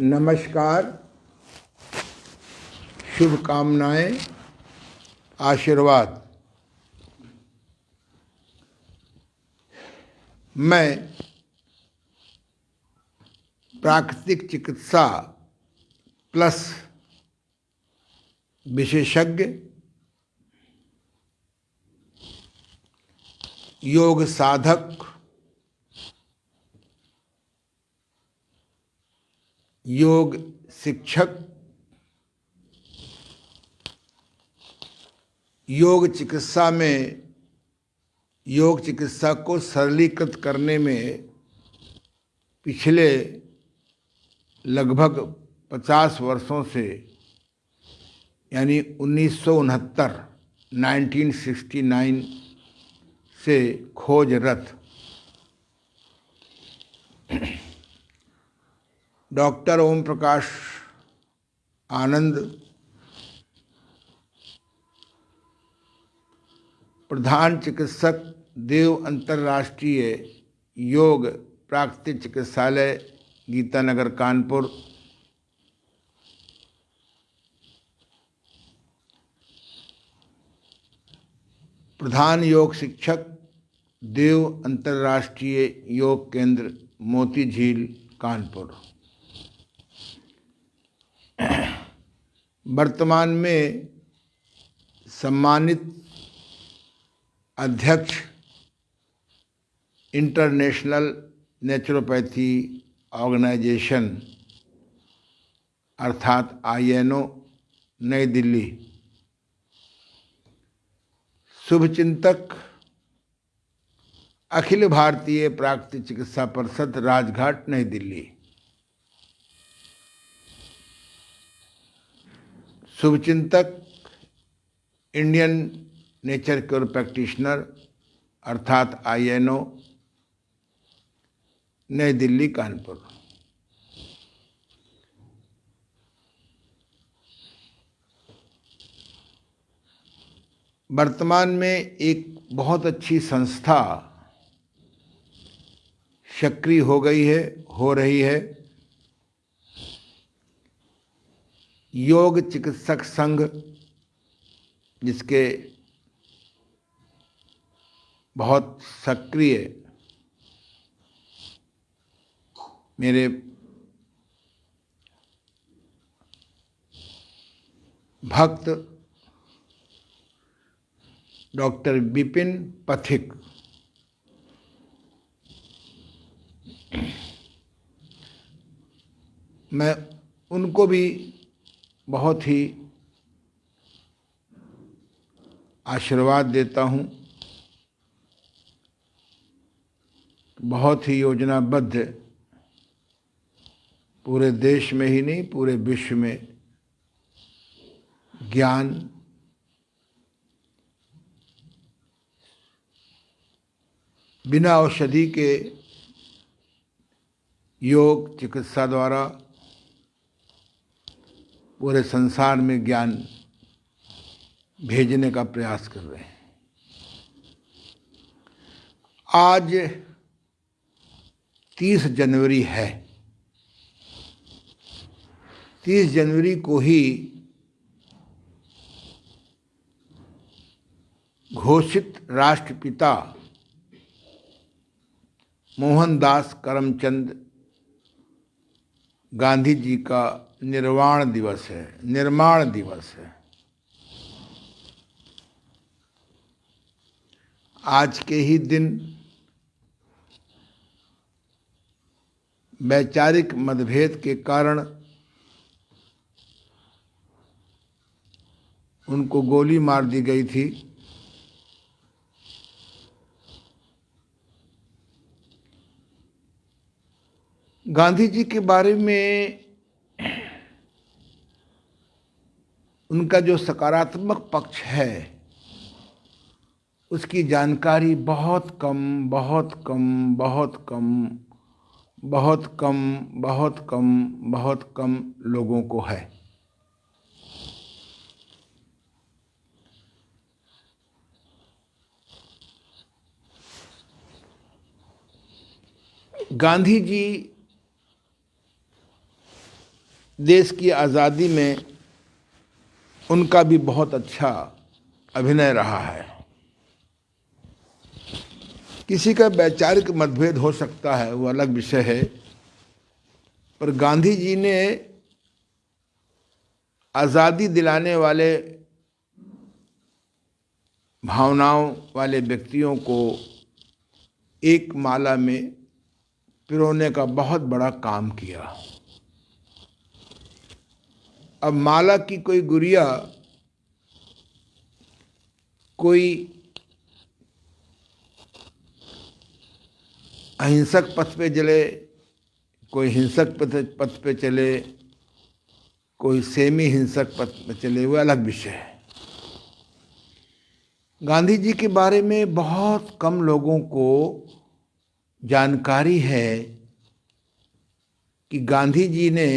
नमस्कार, शुभकामनाएं, आशीर्वाद। मैं प्राकृतिक चिकित्सा प्लस विशेषज्ञ, योग साधक, योग शिक्षक, योग चिकित्सा को सरलीकृत करने में पिछले लगभग 50 वर्षों से यानी 1969 से खोजरत डॉक्टर ओम प्रकाश आनंद, प्रधान चिकित्सक, देव अंतर्राष्ट्रीय योग प्राकृतिक चिकित्सालय, गीतानगर, कानपुर, प्रधान योग शिक्षक, देव अंतर्राष्ट्रीय योग केंद्र, मोती झील, कानपुर। वर्तमान में सम्मानित अध्यक्ष इंटरनेशनल नेचुरोपैथी ऑर्गेनाइजेशन अर्थात INO नई दिल्ली, शुभचिंतक अखिल भारतीय प्राकृतिक चिकित्सा परिषद, राजघाट, नई दिल्ली, शुभचिंतक इंडियन नेचर क्योर प्रैक्टिशनर अर्थात INO नई दिल्ली, कानपुर। वर्तमान में एक बहुत अच्छी संस्था सक्रिय हो रही है, योग चिकित्सक संघ, जिसके बहुत सक्रिय मेरे भक्त डॉक्टर विपिन पथिक, मैं उनको भी बहुत ही आशीर्वाद देता हूँ। बहुत ही योजनाबद्ध, पूरे देश में ही नहीं पूरे विश्व में ज्ञान, बिना औषधि के योग चिकित्सा द्वारा पूरे संसार में ज्ञान भेजने का प्रयास कर रहे हैं। आज 30 जनवरी है। 30 जनवरी को ही घोषित राष्ट्रपिता मोहनदास करमचंद गांधी जी का निर्माण दिवस है। आज के ही दिन वैचारिक मतभेद के कारण उनको गोली मार दी गई थी। गांधी जी के बारे में उनका जो सकारात्मक पक्ष है उसकी जानकारी बहुत कम लोगों को है। गांधी जी देश की आज़ादी में उनका भी बहुत अच्छा अभिनय रहा है। किसी का वैचारिक मतभेद हो सकता है, वो अलग विषय है, पर गांधी जी ने आज़ादी दिलाने वाले भावनाओं वाले व्यक्तियों को एक माला में पिरोने का बहुत बड़ा काम किया। अब माला की कोई गुड़िया कोई अहिंसक पथ पे चले, कोई हिंसक पथ पे चले, कोई सेमी हिंसक पथ पे चले, वो अलग विषय है। गांधी जी के बारे में बहुत कम लोगों को जानकारी है कि गांधी जी ने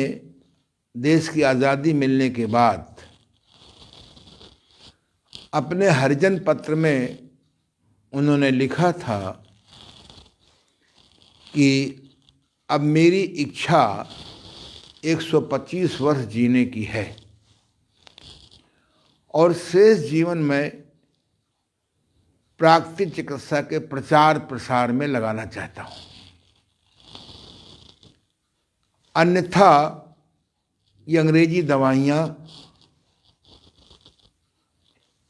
देश की आज़ादी मिलने के बाद अपने हरिजन पत्र में उन्होंने लिखा था कि अब मेरी इच्छा 125 वर्ष जीने की है और शेष जीवन में प्राकृतिक चिकित्सा के प्रचार प्रसार में लगाना चाहता हूँ, अन्यथा ये अंग्रेजी दवाइयाँ,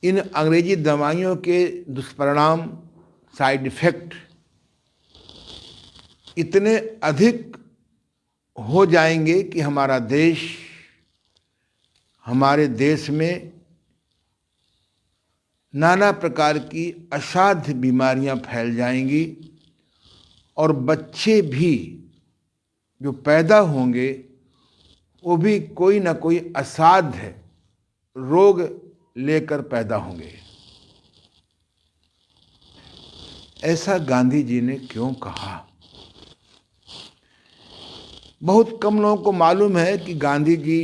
इन अंग्रेजी दवाइयों के दुष्परिणाम, साइड इफ़ेक्ट इतने अधिक हो जाएंगे कि हमारे देश में नाना प्रकार की असाध्य बीमारियां फैल जाएंगी और बच्चे भी जो पैदा होंगे वो भी कोई ना कोई असाध्य रोग लेकर पैदा होंगे। ऐसा गांधी जी ने क्यों कहा? बहुत कम लोगों को मालूम है कि गांधी जी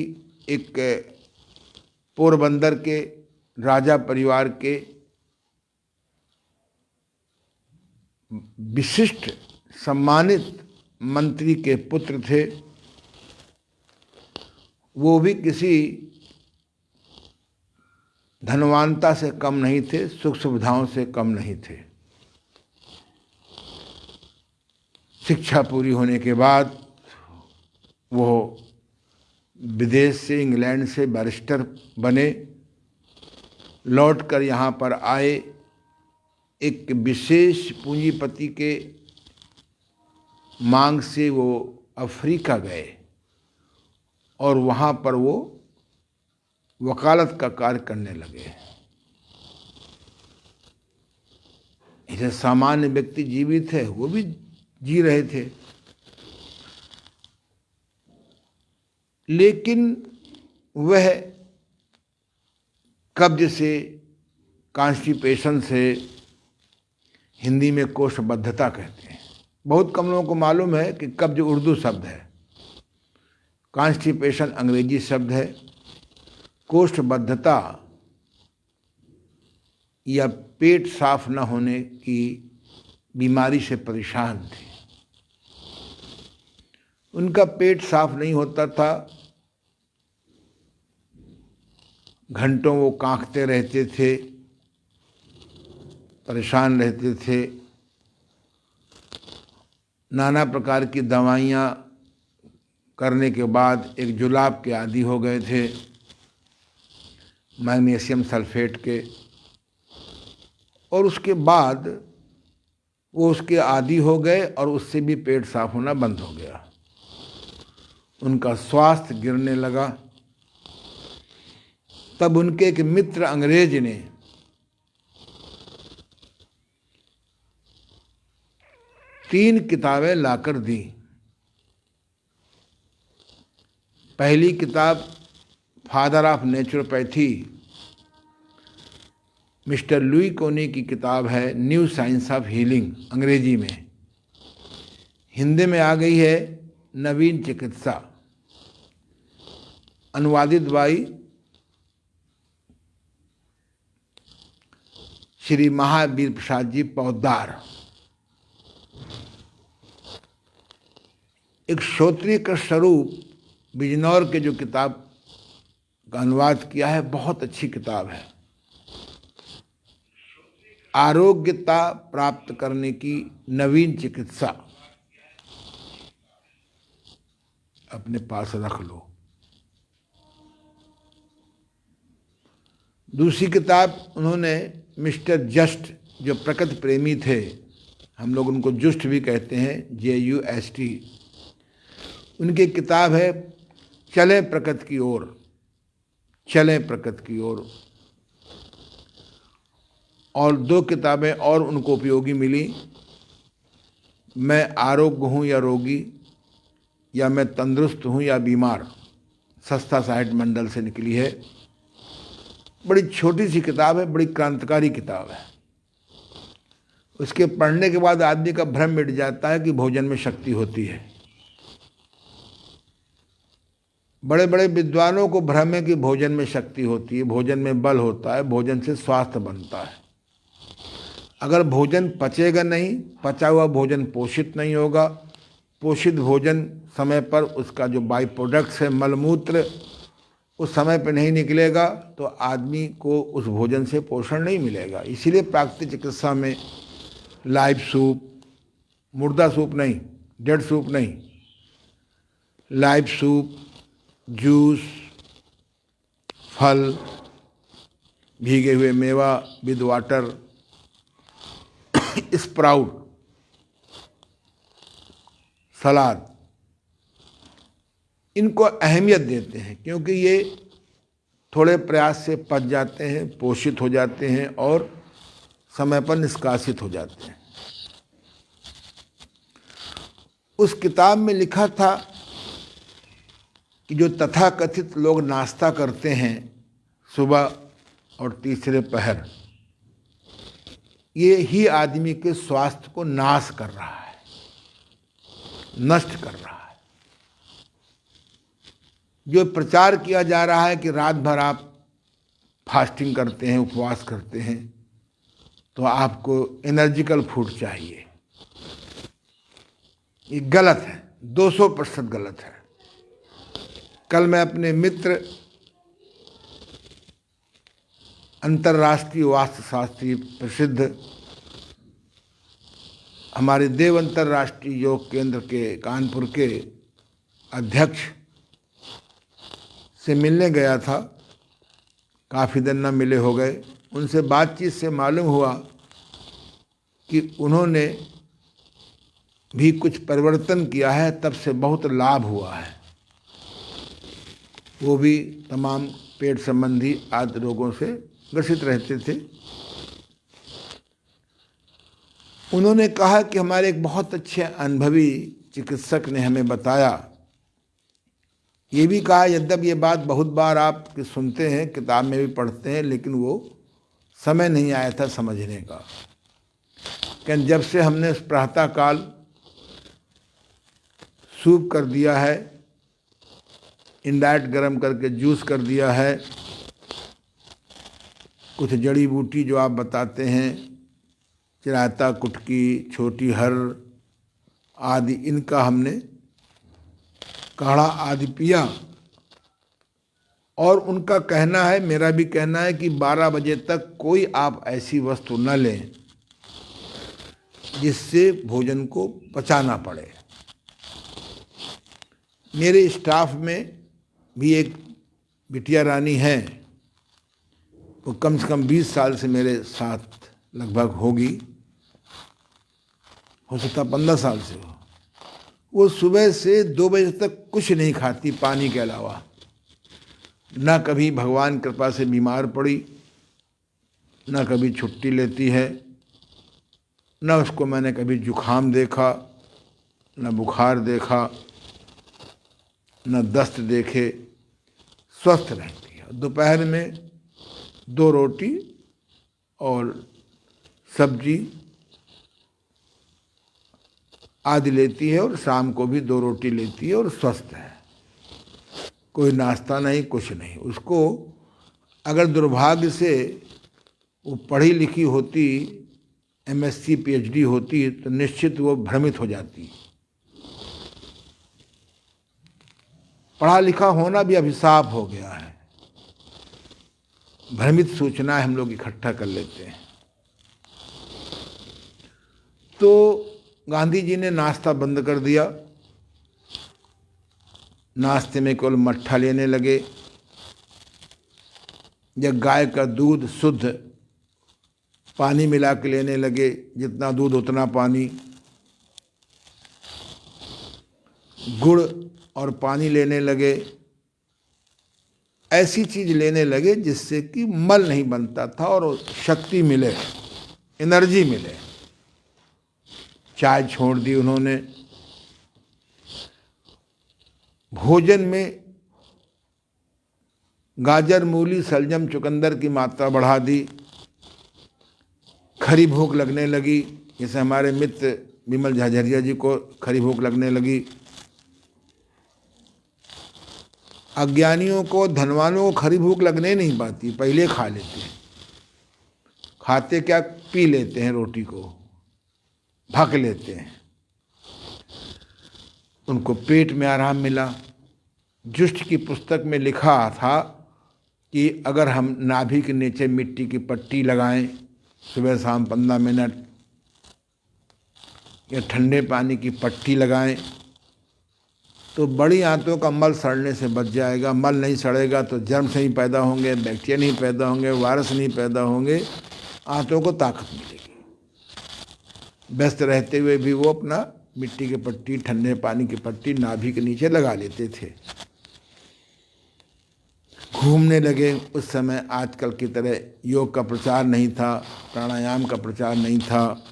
एक पोरबंदर के राजा परिवार के विशिष्ट सम्मानित मंत्री के पुत्र थे। वो भी किसी धनवानता से कम नहीं थे, सुख सुविधाओं से कम नहीं थे। शिक्षा पूरी होने के बाद वो विदेश से, इंग्लैंड से बैरिस्टर बने, लौटकर यहाँ पर आए, एक विशेष पूंजीपति के मांग से वो अफ्रीका गए और वहाँ पर वो वकालत का कार्य करने लगे। इसे सामान्य व्यक्ति जीवित है, वो भी जी रहे थे, लेकिन वह कब्ज से, कॉन्स्टिपेशन से, हिंदी में कोष्ठबद्धता कहते हैं। बहुत कम लोगों को मालूम है कि कब्ज उर्दू शब्द है, कॉन्स्टिपेशन अंग्रेजी शब्द है। कोष्ठबद्धता या पेट साफ न होने की बीमारी से परेशान थे। उनका पेट साफ नहीं होता था, घंटों वो कांखते रहते थे, परेशान रहते थे, नाना प्रकार की दवाइयाँ करने के बाद एक जुलाब के आदी हो गए थे, मैग्नीशियम सल्फेट के, और उसके बाद वो उसके आदी हो गए और उससे भी पेट साफ होना बंद हो गया। उनका स्वास्थ्य गिरने लगा। तब उनके एक मित्र अंग्रेज ने तीन किताबें लाकर दी। पहली किताब father of naturopathy, mister Louis कोनी की किताब है, न्यू साइंस ऑफ हीलिंग, अंग्रेजी में। हिंदी में आ गई है नवीन चिकित्सा, अनुवादित बाई श्री महावीर प्रसाद जी पौदार। एक श्रोत्रिय का स्वरूप बिजनौर के जो किताब का अनुवाद किया है, बहुत अच्छी किताब है। आरोग्यता प्राप्त करने की नवीन चिकित्सा, अपने पास रख लो। दूसरी किताब उन्होंने मिस्टर जस्ट, जो प्रकृति प्रेमी थे, हम लोग उनको जुस्ट भी कहते हैं, JUST, उनकी किताब है चलें प्रकृति की ओर, चलें प्रकृति की ओर। और 2 किताबें और उनको उपयोगी मिली, मैं आरोग्य हूँ या रोगी, या मैं तंदुरुस्त हूँ या बीमार, सस्ता साहित्य मंडल से निकली है। बड़ी छोटी सी किताब है, बड़ी क्रांतिकारी किताब है। उसके पढ़ने के बाद आदमी का भ्रम मिट जाता है कि भोजन में शक्ति होती है। बड़े बड़े विद्वानों को भ्रम है कि भोजन में शक्ति होती है, भोजन में बल होता है, भोजन से स्वास्थ्य बनता है। अगर भोजन पचेगा नहीं, पचा हुआ भोजन पोषित नहीं होगा, पोषित भोजन समय पर उसका जो बाई प्रोडक्ट्स है, मलमूत्र, उस समय पर नहीं निकलेगा तो आदमी को उस भोजन से पोषण नहीं मिलेगा। इसीलिए प्राकृतिक चिकित्सा में लाइव सूप, मुर्दा सूप नहीं, डेड सूप नहीं, लाइव सूप, जूस, फल, भीगे हुए मेवा विद वाटर, स्प्राउट, सलाद, इनको अहमियत देते हैं क्योंकि ये थोड़े प्रयास से पच जाते हैं, पोषित हो जाते हैं और समय पर निष्कासित हो जाते हैं। उस किताब में लिखा था कि जो तथाकथित लोग नाश्ता करते हैं सुबह और तीसरे पहर, ये ही आदमी के स्वास्थ्य को नाश कर रहा है, नष्ट कर रहा है। जो प्रचार किया जा रहा है कि रात भर आप फास्टिंग करते हैं, उपवास करते हैं, तो आपको एनर्जिकल फूड चाहिए, ये गलत है, 200% गलत है। कल मैं अपने मित्र अंतर्राष्ट्रीय वास्तुशास्त्री प्रसिद्ध हमारे देव अंतर्राष्ट्रीय योग केंद्र के कानपुर के अध्यक्ष से मिलने गया था, काफ़ी दिन न मिले हो गए। उनसे बातचीत से मालूम हुआ कि उन्होंने भी कुछ परिवर्तन किया है, तब से बहुत लाभ हुआ है। वो भी तमाम पेट संबंधी आदि रोगों से ग्रसित रहते थे। उन्होंने कहा कि हमारे एक बहुत अच्छे अनुभवी चिकित्सक ने हमें बताया, ये भी कहा, यद्यप ये बात बहुत बार आप सुनते हैं, किताब में भी पढ़ते हैं, लेकिन वो समय नहीं आया था समझने का। कि जब से हमने प्रातःकाल सूप कर दिया है, इंडाइट गरम करके जूस कर दिया है, कुछ जड़ी बूटी जो आप बताते हैं, चिराता, कुटकी, छोटी हर आदि, इनका हमने काढ़ा आदि पिया। और उनका कहना है, मेरा भी कहना है कि 12 बजे तक कोई आप ऐसी वस्तु न लें जिससे भोजन को पचाना पड़े। मेरे स्टाफ में भी एक बिटिया रानी है, वो कम से कम 20 साल से मेरे साथ लगभग होगी, हो सकता 15 साल से हो। वो सुबह से 2 बजे तक कुछ नहीं खाती पानी के अलावा, ना कभी भगवान कृपा से बीमार पड़ी, ना कभी छुट्टी लेती है, ना उसको मैंने कभी जुखाम देखा, ना बुखार देखा, ना दस्त देखे, स्वस्थ रहती है। दोपहर में 2 रोटी और सब्जी आदि लेती है और शाम को भी 2 रोटी लेती है और स्वस्थ है। कोई नाश्ता नहीं, कुछ नहीं। उसको अगर दुर्भाग्य से वो पढ़ी लिखी होती, MSc PhD होती, तो निश्चित वो भ्रमित हो जाती। पढ़ा लिखा होना भी अभिशाप हो गया है। भ्रमित सूचनाएं हम लोग इकट्ठा कर लेते हैं। तो गांधी जी ने नाश्ता बंद कर दिया। नाश्ते में केवल मट्ठा लेने लगे या गाय का दूध शुद्ध पानी मिला के लेने लगे, जितना दूध उतना पानी। गुड़ और पानी लेने लगे। ऐसी चीज लेने लगे जिससे कि मल नहीं बनता था और शक्ति मिले, एनर्जी मिले। चाय छोड़ दी उन्होंने। भोजन में गाजर, मूली, सलजम, चुकंदर की मात्रा बढ़ा दी। खरी भूख लगने लगी, जैसे हमारे मित्र विमल झाझरिया जी को खरी भूख लगने लगी। अज्ञानियों को, धनवानों को खरी भूख लगने नहीं पाती, पहले खा लेते हैं। खाते क्या, पी लेते हैं, रोटी को भक लेते हैं। उनको पेट में आराम मिला। जुष्ट की पुस्तक में लिखा था कि अगर हम नाभि के नीचे मिट्टी की पट्टी लगाएं सुबह शाम 15 मिनट, या ठंडे पानी की पट्टी लगाएं तो बड़ी आंतों का मल सड़ने से बच जाएगा। मल नहीं सड़ेगा तो जर्म नहीं पैदा होंगे, बैक्टीरिया नहीं पैदा होंगे, वायरस नहीं पैदा होंगे, आंतों को ताकत मिलेगी। व्यस्त रहते हुए भी वो अपना मिट्टी की पट्टी, ठंडे पानी की पट्टी नाभि के नीचे लगा लेते थे। घूमने लगे। उस समय आजकल की तरह योग का प्रचार नहीं था, प्राणायाम का प्रचार नहीं था।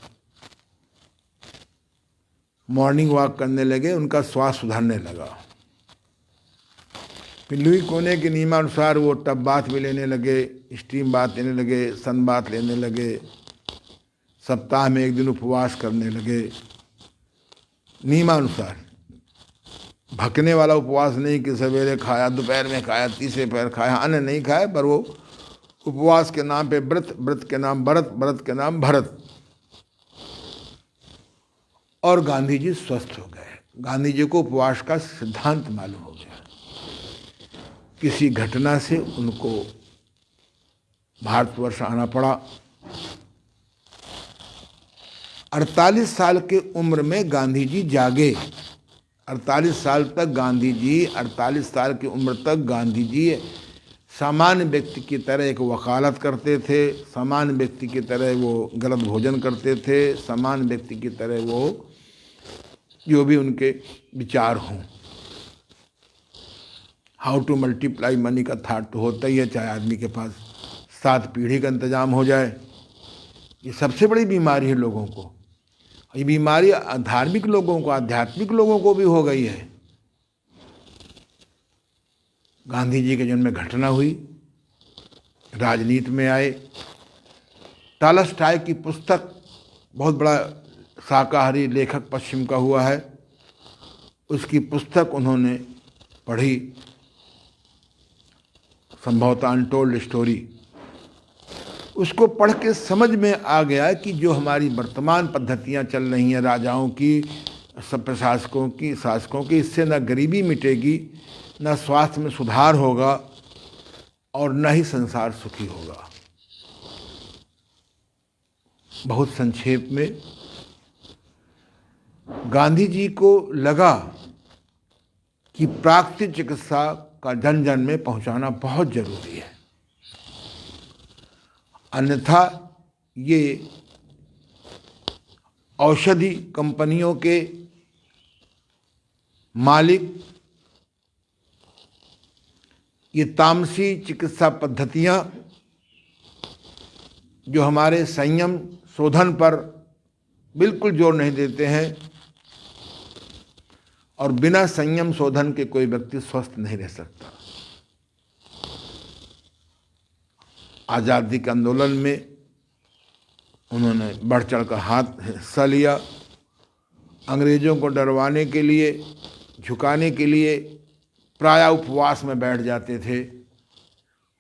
मॉर्निंग वॉक करने लगे, उनका स्वास्थ्य सुधरने लगा। फिर लुई कोने के नियमानुसार वो टब बाथ भी लेने लगे, स्टीम बाथ लेने लगे, सन बाथ लेने लगे। सप्ताह में 1 दिन उपवास करने लगे नियमानुसार। भकने वाला उपवास नहीं कि सवेरे खाया, दोपहर में खाया, तीसरे पैर खाया, अन्न नहीं खाया, पर वो उपवास के नाम पे व्रत, व्रत के नाम व्रत, व्रत के नाम भरत। और गांधी जी स्वस्थ हो गए। गांधी जी को उपवास का सिद्धांत मालूम हो गया। किसी घटना से उनको भारतवर्ष आना पड़ा। 48 साल के उम्र में गांधी जी जागे। 48 साल तक गांधी जी, 48 साल की उम्र तक गांधी जी सामान्य व्यक्ति की तरह एक वकालत करते थे, सामान्य व्यक्ति की तरह वो गलत भोजन करते थे, सामान्य व्यक्ति की तरह वो जो भी उनके विचार हों। हाउ टू मल्टीप्लाई मनी का थाट तो होता ही है, चाहे आदमी के पास 7 पीढ़ी का इंतजाम हो जाए। ये सबसे बड़ी बीमारी है लोगों को। ये बीमारी धार्मिक लोगों को, आध्यात्मिक लोगों को भी हो गई है। गांधी जी के जन्म में घटना हुई, राजनीति में आए। टॉलस्टॉय की पुस्तक, बहुत बड़ा शाकाहारी लेखक पश्चिम का हुआ है, उसकी पुस्तक उन्होंने पढ़ी, संभवतः अनटोल्ड स्टोरी। उसको पढ़ के समझ में आ गया कि जो हमारी वर्तमान पद्धतियां चल रही हैं राजाओं की, सब प्रशासकों की, शासकों की, इससे न गरीबी मिटेगी, न स्वास्थ्य में सुधार होगा और न ही संसार सुखी होगा। बहुत संक्षेप में गांधी जी को लगा कि प्राकृतिक चिकित्सा का जन जन में पहुंचाना बहुत जरूरी है, अन्यथा ये औषधि कंपनियों के मालिक ये तामसी चिकित्सा पद्धतियां जो हमारे संयम शोधन पर बिल्कुल जोर नहीं देते हैं, और बिना संयम शोधन के कोई व्यक्ति स्वस्थ नहीं रह सकता। आज़ादी के आंदोलन में उन्होंने बढ़ चढ़ कर हिस्सा लिया। अंग्रेज़ों को डरवाने के लिए, झुकाने के लिए प्रायः उपवास में बैठ जाते थे।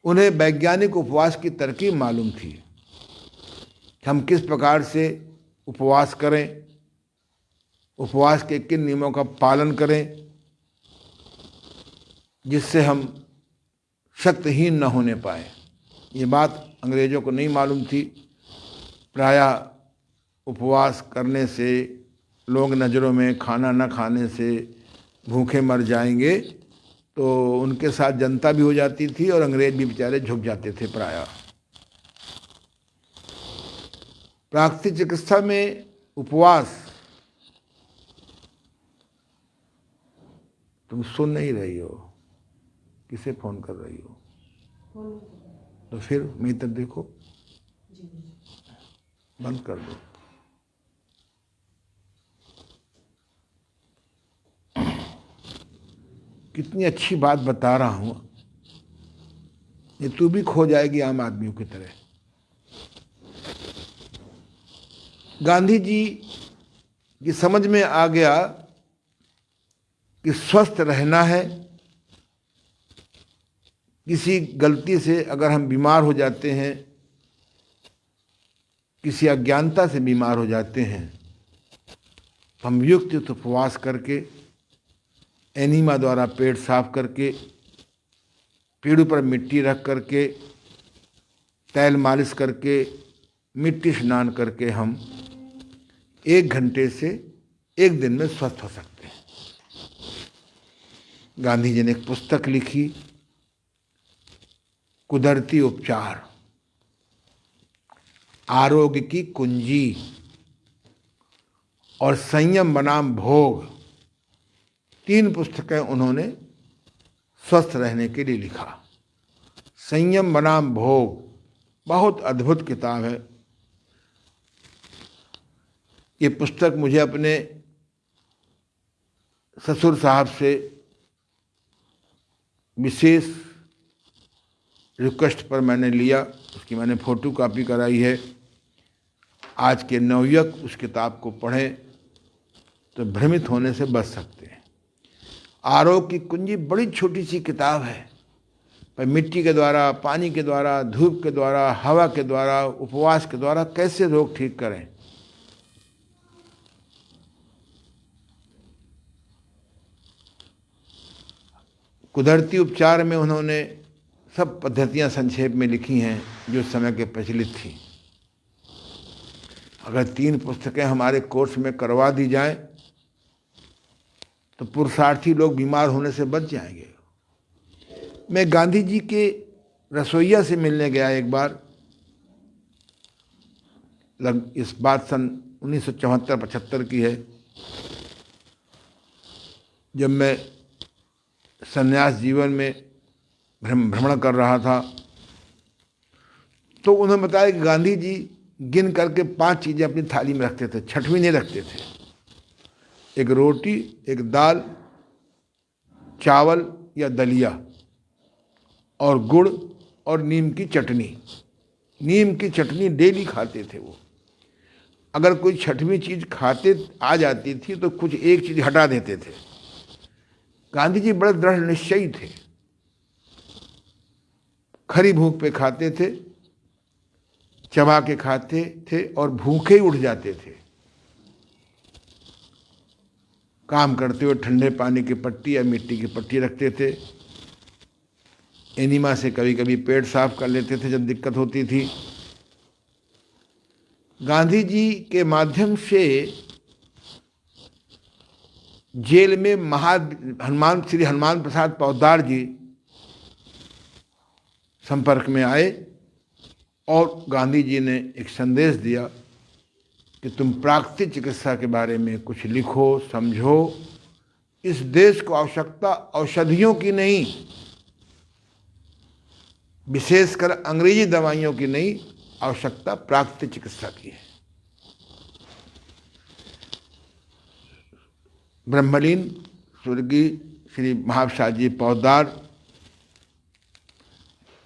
उन्हें वैज्ञानिक उपवास की तरकीब मालूम थी कि हम किस प्रकार से उपवास करें, उपवास के किन नियमों का पालन करें। जिससे हम शक्तिहीन न होने पाए। ये बात अंग्रेज़ों को नहीं मालूम थी। प्रायः उपवास करने से, लोग नज़रों में खाना न खाने से भूखे मर जाएंगे, तो उनके साथ जनता भी हो जाती थी और अंग्रेज भी बेचारे झुक जाते थे प्रायः। प्राकृतिक चिकित्सा में उपवास, तुम सुन नहीं रही हो, किसे फोन कर रही हो? तो फिर मेरी तरफ देखो, बंद कर दो। कितनी अच्छी बात बता रहा हूं, ये तू भी खो जाएगी आम आदमियों की तरह। गांधी जी की समझ में आ गया कि स्वस्थ रहना है। किसी गलती से अगर हम बीमार हो जाते हैं, किसी अज्ञानता से बीमार हो जाते हैं, तो हम युक्त उपवास करके, एनीमा द्वारा पेट साफ करके, पेड़ पर मिट्टी रख करके, तैल मालिश करके, मिट्टी स्नान करके हम 1 घंटे से 1 दिन में स्वस्थ हो सकते हैं। गांधी जी ने एक पुस्तक लिखी, कुदरती उपचार, आरोग्य की कुंजी और संयम बनाम भोग, 3 पुस्तकें उन्होंने स्वस्थ रहने के लिए लिखा। संयम बनाम भोग बहुत अद्भुत किताब है। ये पुस्तक मुझे अपने ससुर साहब से विशेष रिक्वेस्ट पर मैंने लिया, उसकी मैंने फ़ोटो कॉपी कराई है। आज के नवयुवक उस किताब को पढ़ें तो भ्रमित होने से बच सकते हैं। आरोग्य की कुंजी बड़ी छोटी सी किताब है, पर मिट्टी के द्वारा, पानी के द्वारा, धूप के द्वारा, हवा के द्वारा, उपवास के द्वारा कैसे रोग ठीक करें। कुदरती उपचार में उन्होंने सब पद्धतियां संक्षेप में लिखी हैं जो समय के प्रचलित थी। अगर 3 पुस्तकें हमारे कोर्स में करवा दी जाएं तो पुरुषार्थी लोग बीमार होने से बच जाएंगे। मैं गांधी जी के रसोइया से मिलने गया एक बार, इस बात सन 1974-75 की है, जब मैं संन्यास जीवन में भ्रमण कर रहा था। तो उन्होंने बताया कि गांधी जी गिन करके 5 चीज़ें अपनी थाली में रखते थे, 6वीं नहीं रखते थे। एक रोटी, एक दाल, चावल या दलिया, और गुड़ और नीम की चटनी। नीम की चटनी डेली खाते थे वो। अगर कोई 6वीं चीज़ खाते आ जाती थी तो कुछ एक चीज़ हटा देते थे। गांधी जी बड़े दृढ़ निश्चयी थे, खरी भूख पे खाते थे, चबा के खाते थे और भूखे ही उठ जाते थे। काम करते हुए ठंडे पानी की पट्टी या मिट्टी की पट्टी रखते थे। एनीमा से कभी कभी पेट साफ कर लेते थे जब दिक्कत होती थी। गांधी जी के माध्यम से जेल में श्री हनुमान प्रसाद पोद्दार जी संपर्क में आए और गांधी जी ने एक संदेश दिया कि तुम प्राकृतिक चिकित्सा के बारे में कुछ लिखो, समझो। इस देश को आवश्यकता औषधियों की नहीं, विशेषकर अंग्रेजी दवाइयों की नहीं, आवश्यकता प्राकृतिक चिकित्सा की है। ब्रह्मलीन स्वर्गीय श्री महाप्रसाद जी पोद्दार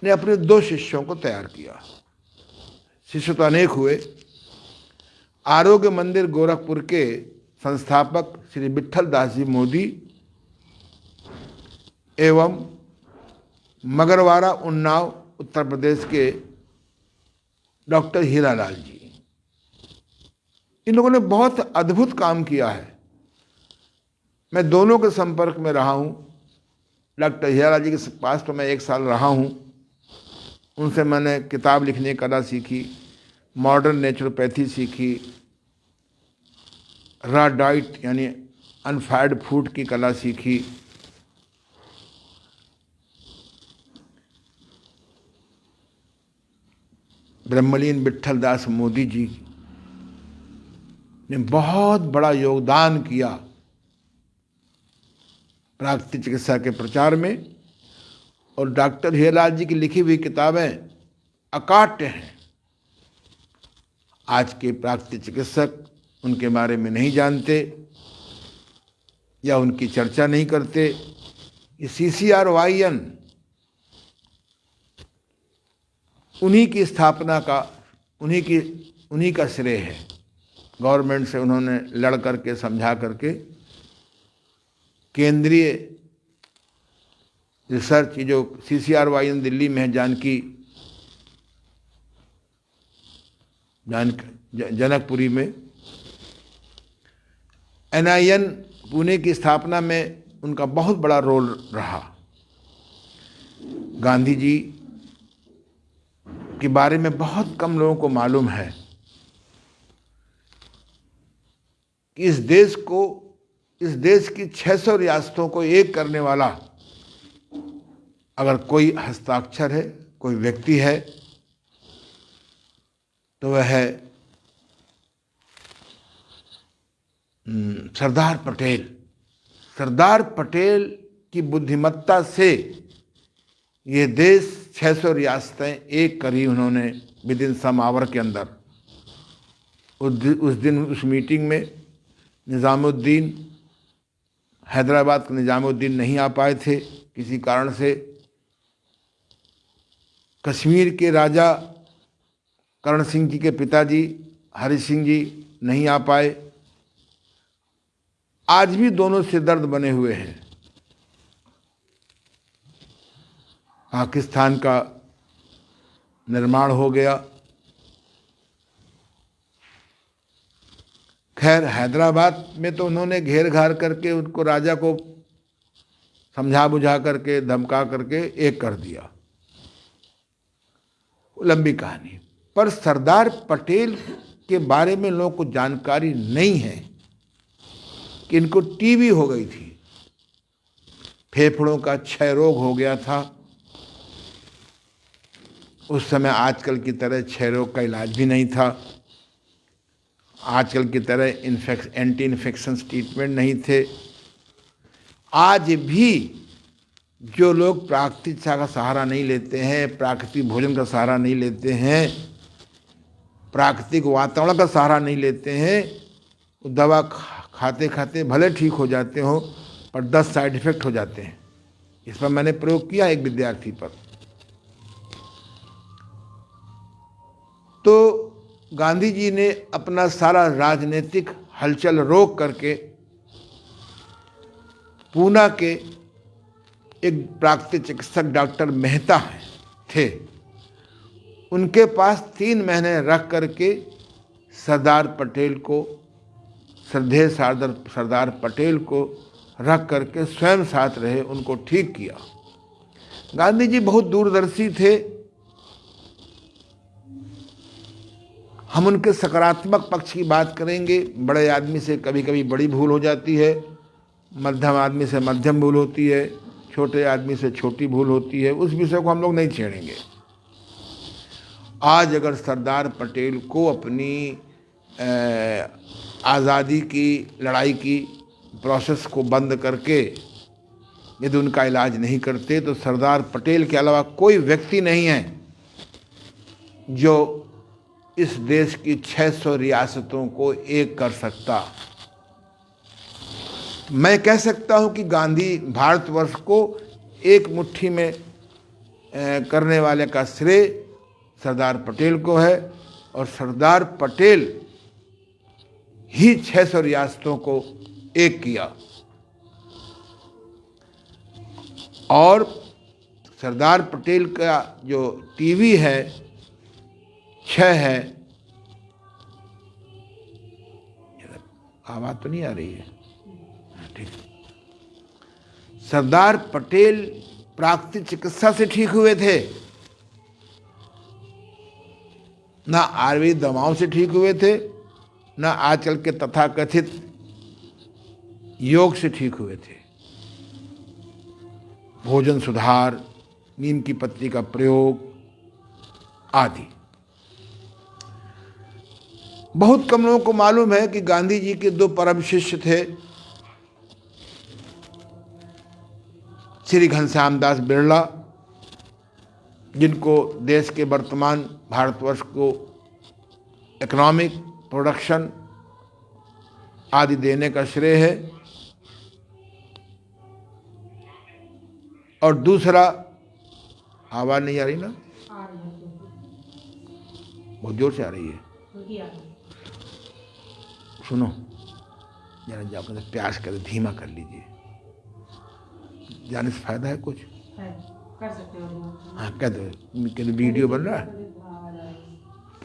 ने अपने 2 शिष्यों को तैयार किया। शिष्य तो अनेक हुए। आरोग्य मंदिर गोरखपुर के संस्थापक श्री विट्ठल दास जी मोदी एवं मगरवाड़ा उन्नाव उत्तर प्रदेश के डॉक्टर हीरालाल जी, इन लोगों ने बहुत अद्भुत काम किया है। मैं दोनों के संपर्क में रहा हूँ। डॉक्टर हीरालाल जी के पास तो मैं 1 साल रहा हूँ। उनसे मैंने किताब लिखने की कला सीखी, मॉडर्न नेचुरोपैथी सीखी, रॉ डाइट यानी अनफ्राइड फूड की कला सीखी। ब्रह्मलीन विट्ठल दास मोदी जी ने बहुत बड़ा योगदान किया प्राकृतिक चिकित्सा के प्रचार में, और डॉक्टर हीरालाल जी की लिखी हुई किताबें अकाट्य हैं। आज के प्राकृतिक चिकित्सक उनके बारे में नहीं जानते या उनकी चर्चा नहीं करते। ये CCRYN उन्हीं की स्थापना का, उन्हीं का श्रेय है। गवर्नमेंट से उन्होंने लड़ करके समझा करके केंद्रीय रिसर्च जो CCRYN दिल्ली में है, जनकपुरी में, NIN पुणे की स्थापना में उनका बहुत बड़ा रोल रहा। गांधी जी के बारे में बहुत कम लोगों को मालूम है कि इस देश की 600 रियासतों को एक करने वाला अगर कोई हस्ताक्षर है, कोई व्यक्ति है, तो वह है सरदार पटेल। सरदार पटेल की बुद्धिमत्ता से ये देश 600 रियासतें एक करी उन्होंने विद इन सम आवर के अंदर। उस दिन उस मीटिंग में निज़ामुद्दीन, हैदराबाद के निज़ामुद्दीन नहीं आ पाए थे किसी कारण से। कश्मीर के राजा करण सिंह जी के पिताजी हरि सिंह जी नहीं आ पाए। आज भी दोनों से दर्द बने हुए हैं। पाकिस्तान का निर्माण हो गया। खैर, हैदराबाद में तो उन्होंने घेर घार करके उनको, राजा को समझा बुझा करके, धमका करके एक कर दिया। लंबी कहानी। पर सरदार पटेल के बारे में लोगों को जानकारी नहीं है कि इनको टीबी हो गई थी, फेफड़ों का क्षय रोग हो गया था। उस समय आजकल की तरह क्षय रोग का इलाज भी नहीं था, आजकल की तरह एंटी इन्फेक्शन ट्रीटमेंट नहीं थे। आज भी जो लोग प्राकृतिक चिकित्सा का सहारा नहीं लेते हैं, प्राकृतिक भोजन का सहारा नहीं लेते हैं, प्राकृतिक वातावरण का सहारा नहीं लेते हैं, दवा खाते खाते भले ठीक हो जाते हो, पर 10 साइड इफेक्ट हो जाते हैं। इस पर मैंने प्रयोग किया एक विद्यार्थी पर। तो गांधी जी ने अपना सारा राजनीतिक हलचल रोक करके पूना के एक प्राकृतिक चिकित्सक डॉक्टर मेहता थे, उनके पास 3 महीने रख करके सरदार पटेल को, श्रद्धेय सरदार पटेल को रख करके स्वयं साथ रहे, उनको ठीक किया। गांधी जी बहुत दूरदर्शी थे। हम उनके सकारात्मक पक्ष की बात करेंगे। बड़े आदमी से कभी कभी बड़ी भूल हो जाती है, मध्यम आदमी से मध्यम भूल होती है, छोटे आदमी से छोटी भूल होती है। उस विषय को हम लोग नहीं छेड़ेंगे। आज अगर सरदार पटेल को अपनी आज़ादी की लड़ाई की प्रोसेस को बंद करके यदि उनका इलाज नहीं करते, तो सरदार पटेल के अलावा कोई व्यक्ति नहीं है जो इस देश की 600 रियासतों को एक कर सकता। मैं कह सकता हूं कि गांधी भारतवर्ष को एक मुट्ठी में करने वाले का श्रेय सरदार पटेल को है, और सरदार पटेल ही 600 रियासतों को एक किया। और सरदार पटेल का जो टीवी है, क्षय है, आवाज तो नहीं आ रही है, ठीक। सरदार पटेल प्राकृतिक चिकित्सा से ठीक हुए थे, ना आयुर्वेद दवाओं से ठीक हुए थे, ना आजकल के तथाकथित योग से ठीक हुए थे। भोजन सुधार, नीम की पत्ती का प्रयोग आदि। बहुत कम लोगों को मालूम है कि गांधी जी के दो परम शिष्य थे, श्री घनश्याम दास बिरला, जिनको देश के वर्तमान भारतवर्ष को इकोनॉमिक प्रोडक्शन आदि देने का श्रेय है, और दूसरा, आवाज नहीं आ रही ना, बहुत जोर से आ रही है, सुनो जरा, जाकर प्यास कर धीमा कर लीजिए, जाने से फायदा है कुछ? कर सकते हो। हाँ कह दो, कहते वीडियो बन रहा है,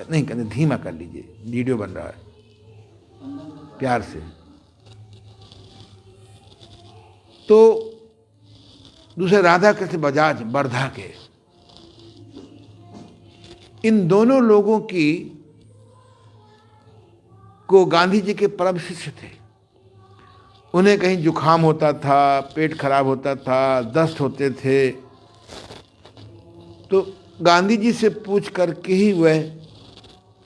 नहीं कहते धीमा कर लीजिए, वीडियो बन रहा है, प्यार से। तो दूसरे राधा कृष्ण बजाज वर्धा के, इन दोनों लोगों की को गांधी जी के परम शिष्य थे। उन्हें कहीं जुखाम होता था, पेट खराब होता था, दस्त होते थे, तो गांधी जी से पूछ करके ही वह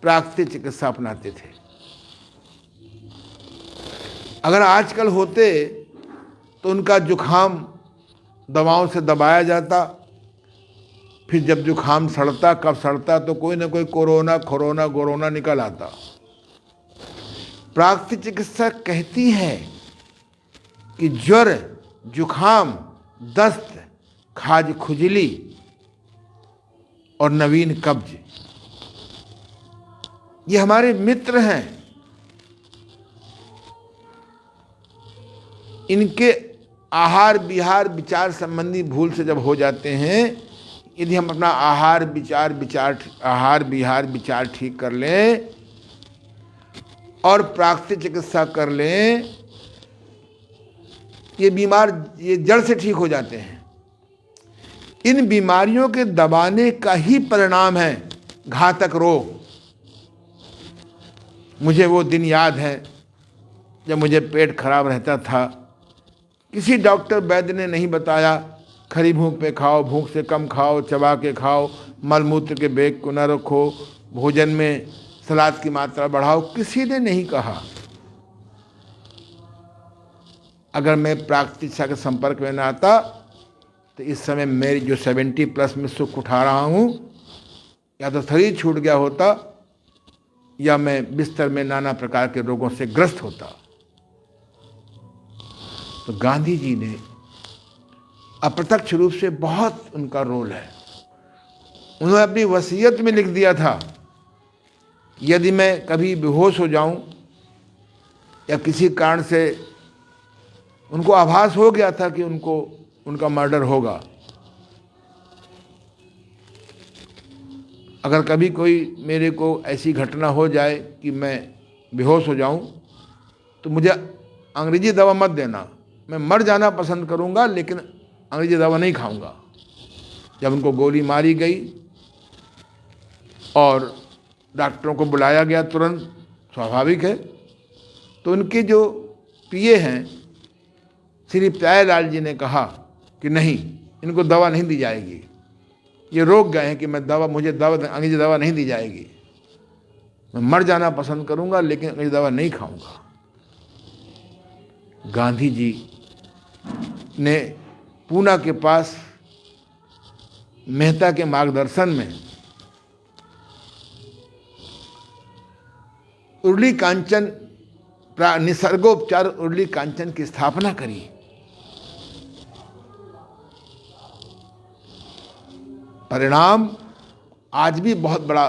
प्राकृतिक चिकित्सा अपनाते थे। अगर आजकल होते तो उनका जुखाम दवाओं से दबाया जाता, फिर जब जुखाम सड़ता, कब सड़ता, तो कोई ना कोई कोरोना निकल आता। प्राकृतिक चिकित्सा कहती है कि ज्वर, जुखाम, दस्त, खाज खुजली और नवीन कब्ज, ये हमारे मित्र हैं। इनके आहार विहार विचार संबंधी भूल से जब हो जाते हैं, यदि हम अपना आहार विहार विचार ठीक कर लें और प्राकृतिक चिकित्सा कर लें, ये जड़ से ठीक हो जाते हैं। इन बीमारियों के दबाने का ही परिणाम है घातक रोग। मुझे वो दिन याद है जब मुझे पेट खराब रहता था, किसी डॉक्टर वैद्य ने नहीं बताया खरी भूख पे खाओ, भूख से कम खाओ, चबा के खाओ, मलमूत्र के बेग को न रखो, भोजन में सलाद की मात्रा बढ़ाओ, किसी ने नहीं कहा। अगर मैं प्राकृतिक चिकित्सा के संपर्क में न आता तो इस समय मेरी जो 70+ में सुख उठा रहा हूँ, या तो शरीर छूट गया होता या मैं बिस्तर में नाना प्रकार के रोगों से ग्रस्त होता। तो गांधी जी ने अप्रत्यक्ष रूप से बहुत उनका रोल है। उन्होंने अपनी वसीयत में लिख दिया था, यदि मैं कभी बेहोश हो जाऊं या किसी कारण से उनको आभास हो गया था कि उनका मर्डर होगा, अगर कभी कोई मेरे को ऐसी घटना हो जाए कि मैं बेहोश हो जाऊं, तो मुझे अंग्रेजी दवा मत देना, मैं मर जाना पसंद करूंगा, लेकिन अंग्रेजी दवा नहीं खाऊंगा। जब उनको गोली मारी गई और डॉक्टरों को बुलाया गया तुरंत, स्वाभाविक है, तो उनके जो पीए हैं श्री प्यारेलाल जी ने कहा कि नहीं, इनको दवा नहीं दी जाएगी, ये रोक गए हैं कि मुझे अंग्रेजी दवा नहीं दी जाएगी, मैं मर जाना पसंद करूंगा लेकिन अंग्रेजी दवा नहीं खाऊंगा। गांधी जी ने पूना के पास मेहता के मार्गदर्शन में उर्ली कांचन निसर्गोपचार उर्ली कांचन की स्थापना करी। परिणाम आज भी बहुत बड़ा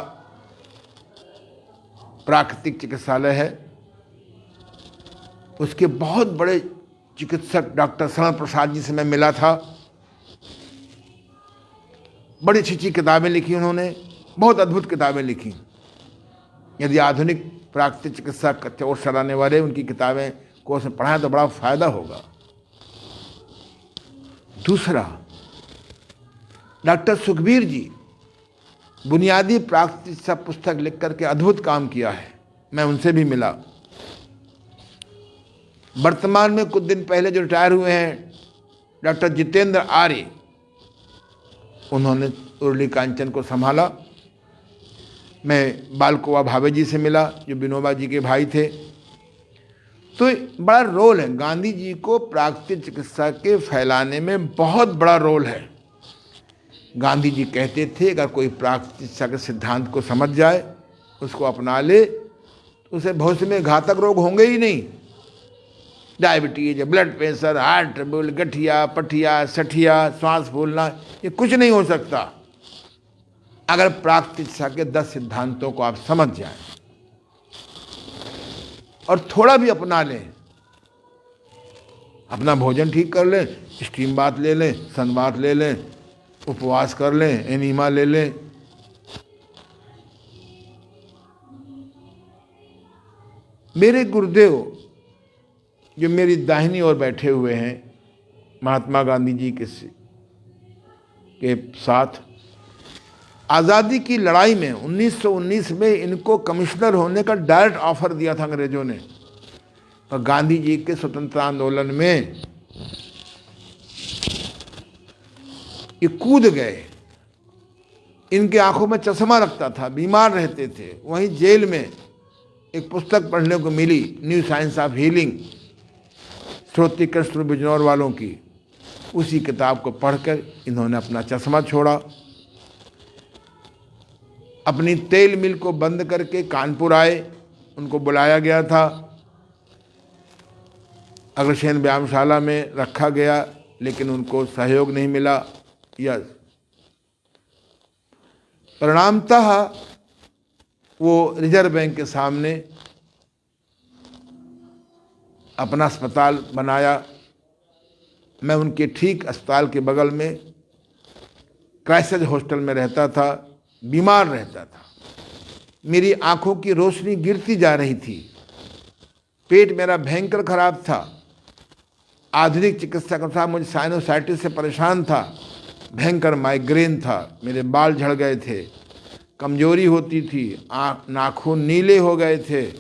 प्राकृतिक चिकित्सालय है। उसके बहुत बड़े चिकित्सक डॉक्टर शरण प्रसाद जी से मैं मिला था। बड़ी अच्छी किताबें लिखी उन्होंने, बहुत अद्भुत किताबें लिखी। यदि आधुनिक प्राकृतिक चिकित्सा की ओर चलाने वाले उनकी किताबें को उसमें पढ़ाएं तो बड़ा फायदा होगा। दूसरा, डॉक्टर सुखबीर जी बुनियादी प्राकृतिक चिकित्सा पुस्तक लिख करके अद्भुत काम किया है। मैं उनसे भी मिला। वर्तमान में कुछ दिन पहले जो रिटायर हुए हैं डॉक्टर जितेंद्र आर्य, उन्होंने उर्ली कांचन को संभाला। मैं बालकुआ भावे जी से मिला जो विनोबा जी के भाई थे। तो बड़ा रोल है गांधी जी को प्राकृतिक चिकित्सा के फैलाने में, बहुत बड़ा रोल है। गांधी जी कहते थे अगर कोई प्राकृतिक चिकित्सा के सिद्धांत को समझ जाए, उसको अपना ले, तो उसे भविष्य में घातक रोग होंगे ही नहीं। Diabetes, blood pressure, heart trouble, गठिया, पठिया, सठिया, श्वास फूलना, ये कुछ नहीं हो सकता अगर प्राकृतिक चिकित्सा के 10 सिद्धांतों को आप समझ जाएं और थोड़ा भी अपना लें। अपना भोजन ठीक कर लें, स्टीम बाथ ले लें, सन बाथ ले लें, उपवास कर लें, एनीमा ले लें। मेरे गुरुदेव जो मेरी दाहिनी ओर बैठे हुए हैं, महात्मा गांधी जी के साथ आज़ादी की लड़ाई में 1919 में इनको कमिश्नर होने का डायरेक्ट ऑफर दिया था अंग्रेजों ने, और गांधी जी के स्वतंत्रता आंदोलन में ये कूद गए। इनके आंखों में चश्मा लगता था, बीमार रहते थे। वहीं जेल में एक पुस्तक पढ़ने को मिली, न्यू साइंस ऑफ हीलिंग, श्रोती कृष्ण बिजनौर वालों की। उसी किताब को पढ़कर इन्होंने अपना चश्मा छोड़ा। अपनी तेल मिल को बंद करके कानपुर आए, उनको बुलाया गया था, अग्रसेन व्यायामशाला में रखा गया, लेकिन उनको सहयोग नहीं मिला। यस, परिणामतः वो रिजर्व बैंक के सामने अपना अस्पताल बनाया। मैं उनके ठीक अस्पताल के बगल में क्राइसिस हॉस्टल में रहता था, बीमार रहता था। मेरी आंखों की रोशनी गिरती जा रही थी, पेट मेरा भयंकर खराब था। आधुनिक चिकित्सा के अनुसार मुझे साइनोसाइटिस से परेशान था, भयंकर माइग्रेन था, मेरे बाल झड़ गए थे, कमजोरी होती थी, नाखून नीले हो गए थे,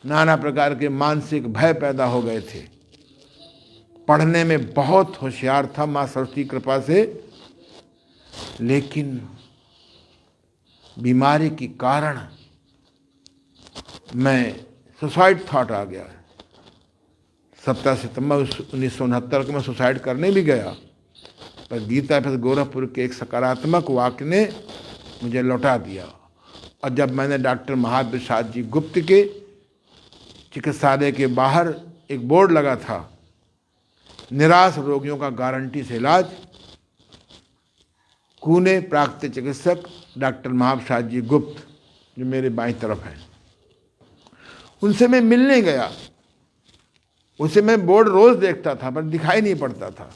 नाना प्रकार के मानसिक भय पैदा हो गए थे। पढ़ने में बहुत होशियार था माँ सरस्वती की कृपा से, लेकिन बीमारी के कारण मैं सुसाइड थॉट आ गया। 17 सितंबर 1969 को मैं सुसाइड करने भी गया, पर गीता प्रेस गोरखपुर के एक सकारात्मक वाक्य ने मुझे लौटा दिया। और जब मैंने डॉक्टर महावीर प्रसाद जी गुप्त के चिकित्सालय के बाहर एक बोर्ड लगा था, निराश रोगियों का गारंटी से इलाज, पुणे प्राकृतिक चिकित्सक डॉक्टर महावीर प्रसाद जी गुप्त जो मेरे बाईं तरफ हैं, उनसे मैं मिलने गया। उसे मैं बोर्ड रोज देखता था पर दिखाई नहीं पड़ता था।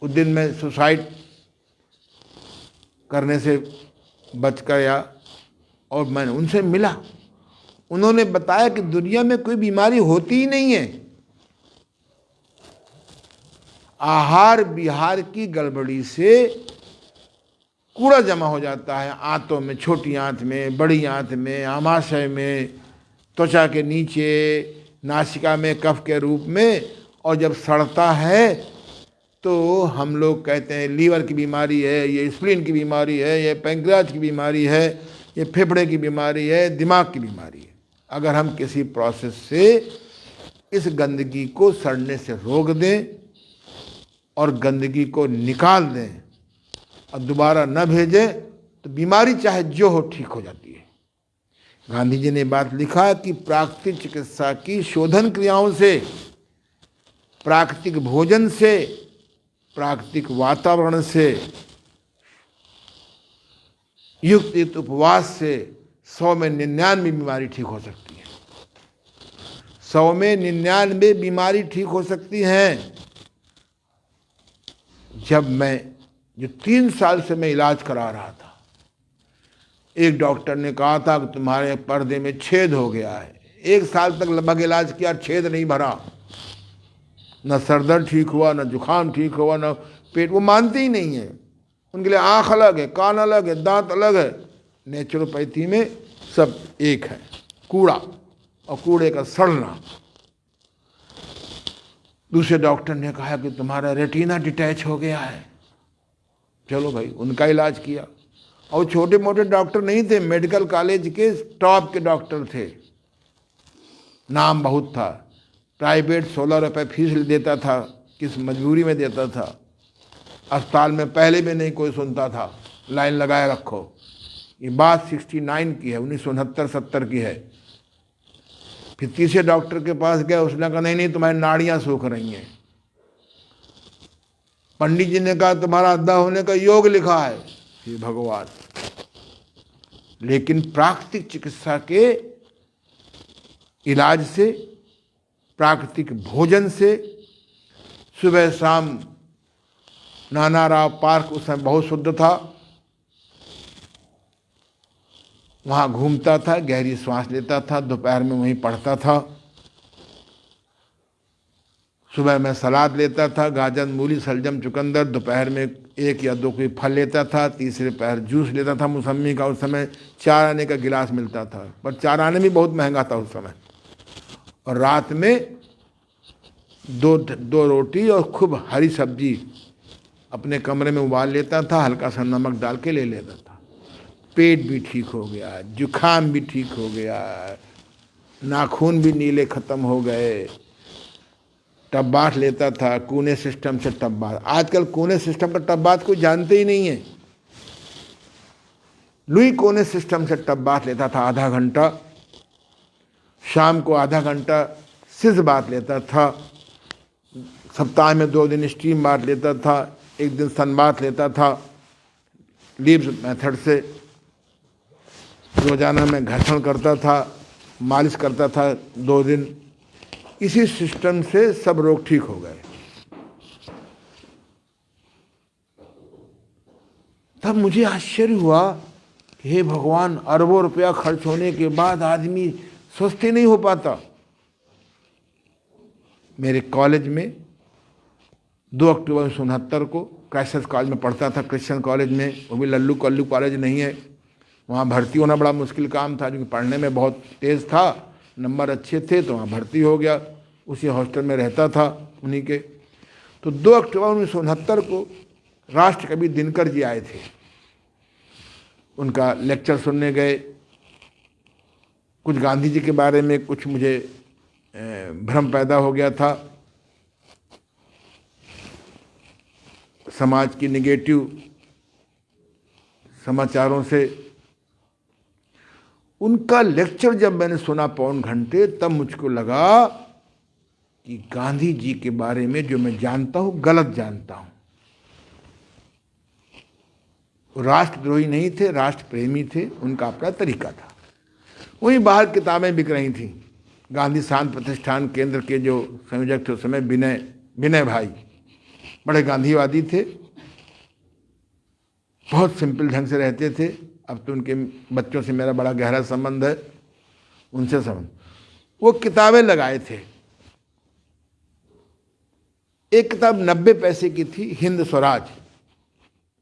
उस दिन मैं सुसाइड करने से बच गया और मैंने उनसे मिला। उन्होंने बताया कि दुनिया में कोई बीमारी होती ही नहीं है, आहार विहार की गड़बड़ी से कूड़ा जमा हो जाता है आंतों में, छोटी आंत में, बड़ी आंत में, आमाशय में, त्वचा के नीचे, नासिका में कफ के रूप में, और जब सड़ता है तो हम लोग कहते हैं लीवर की बीमारी है, ये स्प्लीन की बीमारी है, ये पैंक्रियाज की बीमारी है, ये फेफड़े की बीमारी है, दिमाग की बीमारी है। अगर हम किसी प्रोसेस से इस गंदगी को सड़ने से रोक दें और गंदगी को निकाल दें और दोबारा न भेजें तो बीमारी चाहे जो हो ठीक हो जाती है। गांधी जी ने बात लिखा कि प्राकृतिक चिकित्सा की शोधन क्रियाओं से, प्राकृतिक भोजन से, प्राकृतिक वातावरण से, युक्त उपवास से 100 में 99 बीमारी ठीक हो सकती है। 100 में 99 बीमारी ठीक हो सकती हैं। जब मैं जो 3 साल से मैं इलाज करा रहा था, एक डॉक्टर ने कहा था कि तुम्हारे पर्दे में छेद हो गया है। 1 साल तक लगभग इलाज किया, छेद नहीं भरा। न सरदर्द ठीक हुआ, न जुकाम ठीक हुआ, न पेट, वो मानते ही नहीं है। उनके लिए आँख अलग है, कान अलग है, दांत अलग है। नेचुरोपैथी में सब एक है, कूड़ा और कूड़े का सड़ना। दूसरे डॉक्टर ने कहा कि तुम्हारा रेटिना डिटैच हो गया है। चलो भाई, उनका इलाज किया। और छोटे मोटे डॉक्टर नहीं थे, मेडिकल कॉलेज के टॉप के डॉक्टर थे, नाम बहुत था। प्राइवेट 16 रुपये फीस देता था, किस मजबूरी में देता था। अस्पताल में पहले भी नहीं कोई सुनता था, लाइन लगाए रखो। ये बात 69 की है, 1969-70 की है। फिर तीसरे डॉक्टर के पास गए, उसने कहा नहीं तुम्हारी नाड़ियाँ सूख रही हैं। पंडित जी ने कहा तुम्हारा अंधा होने का योग लिखा है। हे भगवान! लेकिन प्राकृतिक चिकित्सा के इलाज से, प्राकृतिक भोजन से, सुबह शाम नाना राव पार्क उस समय बहुत शुद्ध था, वहाँ घूमता था, गहरी सांस लेता था, दोपहर में वहीं पढ़ता था, सुबह में सलाद लेता था, गाजर, मूली, सलजम, चुकंदर, दोपहर में 1 या 2 कोई फल लेता था, तीसरे पैर जूस लेता था मौसमी का। उस समय 4 आने का गिलास मिलता था, पर 4 आने भी बहुत महंगा था उस समय। और रात में 2 रोटी और खूब हरी सब्जी अपने कमरे में उबाल लेता था, हल्का सा नमक डाल के ले लेता था। पेट भी ठीक हो गया, जुखाम भी ठीक हो गया, नाखून भी नीले खत्म हो गए। टब्बात लेता था, कूने सिस्टम से टब्बात। आजकल कूने सिस्टम का टब्बात कोई जानते ही नहीं है। लुई कोने सिस्टम से टब्बात लेता था आधा घंटा, शाम को आधा घंटा सिज बात लेता था, सप्ताह में 2 दिन स्टीम बात लेता था, 1 दिन सन बात लेता था। लीव्स मेथड से रोजाना में घर्षण करता था, मालिश करता था 2 दिन। इसी सिस्टम से सब रोग ठीक हो गए। तब मुझे आश्चर्य हुआ कि हे भगवान, अरबों रुपया खर्च होने के बाद आदमी स्वस्थ ही नहीं हो पाता। मेरे कॉलेज में 2 अक्टूबर 1969 को क्राइस्ट कॉलेज में पढ़ता था, क्रिश्चियन कॉलेज में, वो भी लल्लू कल्लू कॉलेज नहीं है। वहाँ भर्ती होना बड़ा मुश्किल काम था, क्योंकि पढ़ने में बहुत तेज़ था, नंबर अच्छे थे, तो वहाँ भर्ती हो गया। उसी हॉस्टल में रहता था उन्हीं के। तो 2 अक्टूबर 1969 को राष्ट्रकवि दिनकर जी आए थे, उनका लेक्चर सुनने गए। कुछ गांधी जी के बारे में कुछ मुझे भ्रम पैदा हो गया था, समाज की नेगेटिव समाचारों से। उनका लेक्चर जब मैंने सुना 1.25 घंटे, तब मुझको लगा कि गांधी जी के बारे में जो मैं जानता हूं गलत जानता हूं। राष्ट्रद्रोही नहीं थे, राष्ट्र प्रेमी थे, उनका अपना तरीका था। वहीं बाहर किताबें बिक रही थीं। गांधी शांति प्रतिष्ठान केंद्र के जो संयोजक थे उस समय विनय भाई, बड़े गांधीवादी थे, बहुत सिंपल ढंग से रहते थे। अब तो उनके बच्चों से मेरा बड़ा गहरा संबंध है, उनसे संबंध। वो किताबें लगाए थे। एक किताब 90 पैसे की थी, हिंद स्वराज,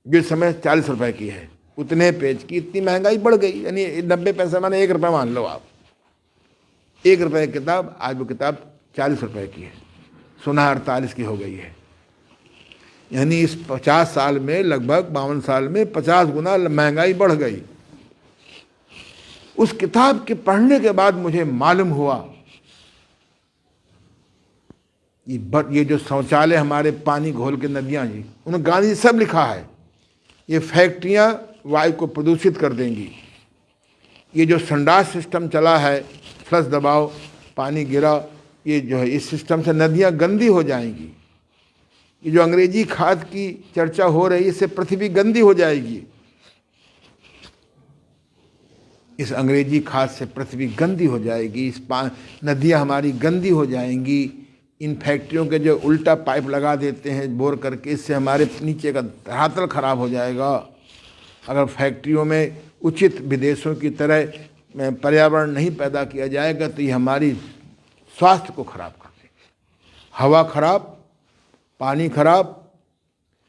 जो इस समय 40 रुपए की है, उतने पेज की। इतनी महंगाई बढ़ गई, यानी 90 पैसे माने 1 रुपये मान लो आप। 1 रुपये की किताब, आज वो किताब 40 रुपए की है, सुना 48 की हो गई है। यानी इस 50 साल में, लगभग 52 साल में 50 गुना महंगाई बढ़ गई। उस किताब के पढ़ने के बाद मुझे मालूम हुआ ये जो शौचालय हमारे पानी घोल के नदियां जी, उन्होंने गांधी जी सब लिखा है। ये फैक्ट्रियां वायु को प्रदूषित कर देंगी। ये जो संडास सिस्टम चला है, फ्लश दबाओ, पानी गिरा, ये जो है, इस सिस्टम से नदियां गंदी हो जाएंगी। ये जो अंग्रेजी खाद की चर्चा हो रही है, इससे पृथ्वी गंदी हो जाएगी। इस अंग्रेजी खाद से पृथ्वी गंदी हो जाएगी, नदियां हमारी गंदी हो जाएंगी। इन फैक्ट्रियों के जो उल्टा पाइप लगा देते हैं बोर करके, इससे हमारे नीचे का धरातल खराब हो जाएगा। अगर फैक्ट्रियों में उचित विदेशों की तरह पर्यावरण नहीं पैदा किया जाएगा तो ये हमारी स्वास्थ्य को खराब कर देंगे। हवा खराब, पानी खराब।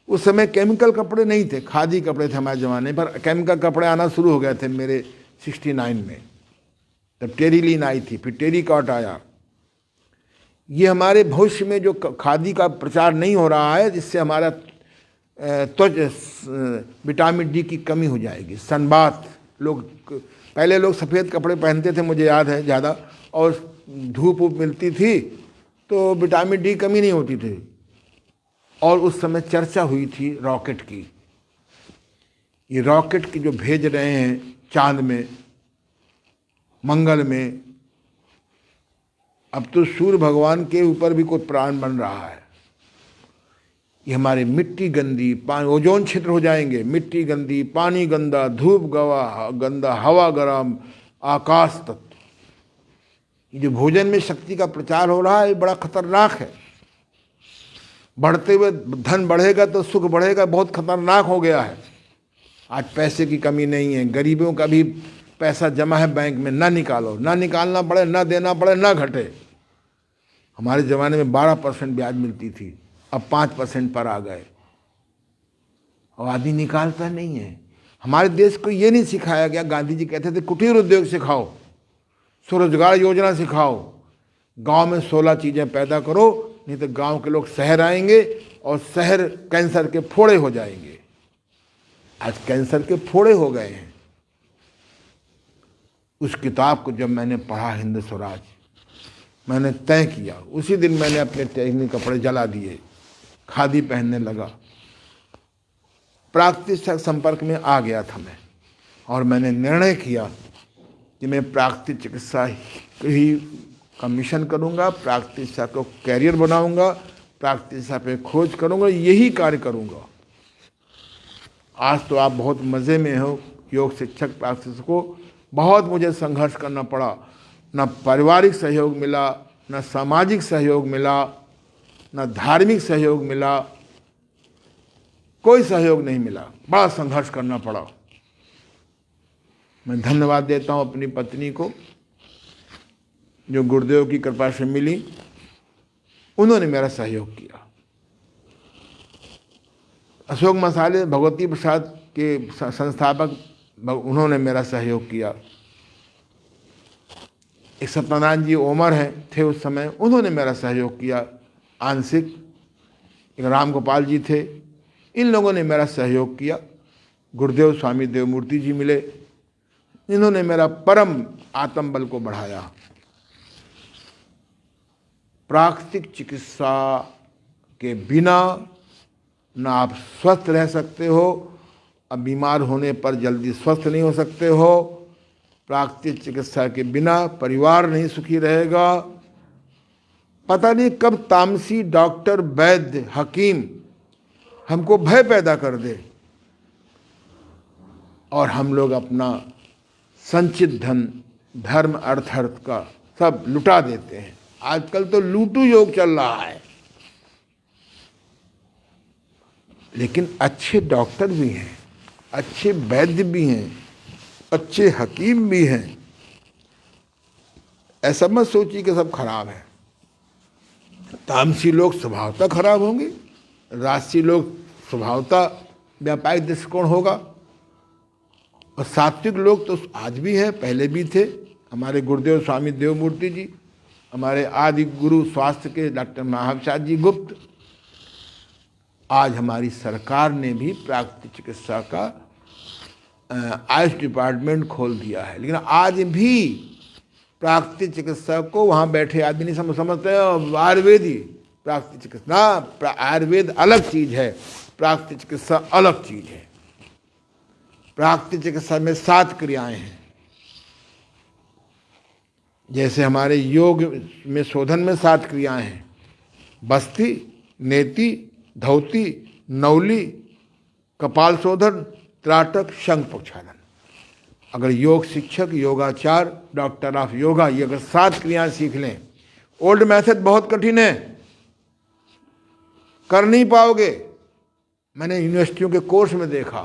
उस समय केमिकल कपड़े नहीं थे, खादी कपड़े थे हमारे ज़माने पर। केमिकल कपड़े आना शुरू हो गए थे मेरे 69 में, तब टेरीलीन आई थी, फिर टेरीकॉट आया। ये हमारे भविष्य में जो खादी का प्रचार नहीं हो रहा है, जिससे हमारा विटामिन डी की कमी हो जाएगी। सनबाथ, लोग पहले लोग सफ़ेद कपड़े पहनते थे, मुझे याद है ज़्यादा, और धूप वूप मिलती थी तो विटामिन डी कमी नहीं होती थी। और उस समय चर्चा हुई थी रॉकेट की। ये रॉकेट की जो भेज रहे हैं चांद में, मंगल में, अब तो सूर्य भगवान के ऊपर भी कोई प्राण बन रहा है। ये हमारी मिट्टी गंदी, पानी, ओजोन क्षेत्र हो जाएंगे, मिट्टी गंदी, पानी गंदा, धूप गंदा, हवा गर्म, आकाश तत्व। ये जो भोजन में शक्ति का प्रचार हो रहा है, ये बड़ा खतरनाक है। बढ़ते हुए धन बढ़ेगा तो सुख बढ़ेगा, बहुत खतरनाक हो गया है। आज पैसे की कमी नहीं है, गरीबों का भी पैसा जमा है बैंक में, ना निकालो, ना निकालना पड़े, ना देना पड़े, ना घटे। हमारे ज़माने में 12% ब्याज मिलती थी, अब 5% पर आ गए, और आदमी निकालता नहीं है। हमारे देश को ये नहीं सिखाया गया। गांधी जी कहते थे कुटीर उद्योग सिखाओ, स्वरोजगार योजना सिखाओ, गांव में 16 चीज़ें पैदा करो, नहीं तो गांव के लोग शहर आएंगे और शहर कैंसर के फोड़े हो जाएंगे। आज कैंसर के फोड़े हो गए हैं। उस किताब को जब मैंने पढ़ा, हिंद स्वराज, मैंने तय किया, उसी दिन मैंने अपने टेक्निक कपड़े जला दिए, खादी पहनने लगा। प्राकृतिक संपर्क में आ गया था मैं, और मैंने निर्णय किया कि मैं प्राकृतिक चिकित्सा ही का मिशन करूंगा, प्राकृतिक चिकित्सा को कैरियर बनाऊंगा, प्राकृतिक चिकित्सा पे खोज करूंगा, यही कार्य करूंगा। आज तो आप बहुत मज़े में हो, योग शिक्षक प्राकृतिक को बहुत मुझे संघर्ष करना पड़ा। न पारिवारिक सहयोग मिला, न सामाजिक सहयोग मिला, न धार्मिक सहयोग मिला, कोई सहयोग नहीं मिला, बड़ा संघर्ष करना पड़ा। मैं धन्यवाद देता हूँ अपनी पत्नी को, जो गुरुदेव की कृपा से मिली, उन्होंने मेरा सहयोग किया। अशोक मसाले भगवती प्रसाद के संस्थापक, उन्होंने मेरा सहयोग किया। एक सत्यनारायण जी ओमर हैं, थे उस समय, उन्होंने मेरा सहयोग किया आंशिक। एक राम गोपाल जी थे, इन लोगों ने मेरा सहयोग किया। गुरुदेव स्वामी देवमूर्ति जी मिले, इन्होंने मेरा परम आत्मबल को बढ़ाया। प्राकृतिक चिकित्सा के बिना ना आप स्वस्थ रह सकते हो, अब बीमार होने पर जल्दी स्वस्थ नहीं हो सकते हो। प्राकृतिक चिकित्सा के बिना परिवार नहीं सुखी रहेगा। पता नहीं कब तामसी डॉक्टर, वैद्य, हकीम हमको भय पैदा कर दे और हम लोग अपना संचित धन, धर्म, अर्थ का सब लुटा देते हैं। आजकल तो लूटू योग चल रहा है। लेकिन अच्छे डॉक्टर भी हैं, अच्छे वैद्य भी हैं, अच्छे हकीम भी हैं। ऐसा मत सोचिए कि सब खराब है। तामसी लोग स्वभावतः खराब होंगे, राजसी लोग स्वभावतः व्यापारिक दृष्टिकोण होगा, और सात्विक लोग तो आज भी हैं, पहले भी थे। हमारे गुरुदेव स्वामी देवमूर्ति जी, हमारे आदि गुरु स्वास्थ्य के डॉक्टर महाप्रसाद जी गुप्त। आज हमारी सरकार ने भी प्राकृतिक चिकित्सा का आयुष डिपार्टमेंट खोल दिया है, लेकिन आज भी प्राकृतिक चिकित्सा को वहाँ बैठे आदमी नहीं समझते हैं। आयुर्वेदी प्राकृतिक चिकित्सा ना, आयुर्वेद अलग चीज़ है, प्राकृतिक चिकित्सा अलग चीज़ है। प्राकृतिक चिकित्सा में 7 क्रियाएं हैं। जैसे हमारे योग में शोधन में 7 क्रियाएं हैं: बस्ती, नेति, धौती, नौली, कपाल शोधन, त्राटक, शंख प्रक्षालन। अगर योग शिक्षक, योगाचार, डॉक्टर ऑफ योगा, ये अगर 7 क्रियाएं सीख लें, ओल्ड मेथड बहुत कठिन है, कर नहीं पाओगे। मैंने यूनिवर्सिटियों के कोर्स में देखा,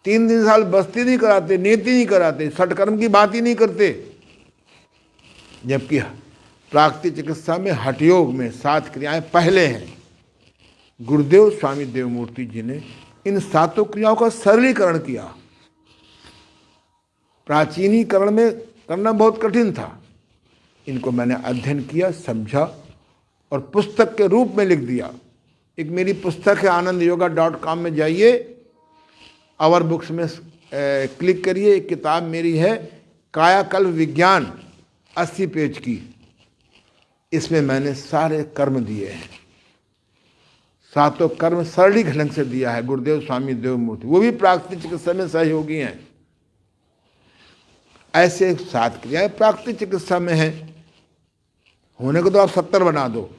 3 साल बस्ती नहीं कराते, नेति नहीं कराते, षटकर्म की बात ही नहीं करते, जबकि प्राकृतिक चिकित्सा में हठयोग में 7 क्रियाएं पहले हैं। गुरुदेव स्वामी देवमूर्ति जी ने इन 7 क्रियाओं का सरलीकरण किया। प्राचीनीकरण में करना बहुत कठिन था। इनको मैंने अध्ययन किया, समझा और पुस्तक के रूप में लिख दिया। एक मेरी पुस्तक है, anandyoga.com में जाइए, आवर बुक्स में क्लिक करिए। एक किताब मेरी है कायाकल्प विज्ञान, 80 पेज की। इसमें मैंने सारे कर्म दिए हैं, 7 कर्म सरली ढंग से दिया है गुरुदेव स्वामी देवमूर्ति, वो भी प्राकृतिक चिकित्सा में सहयोगी हैं। ऐसे 7 क्रियाएं प्राकृतिक चिकित्सा में हैं। होने को तो आप 70 बना दो।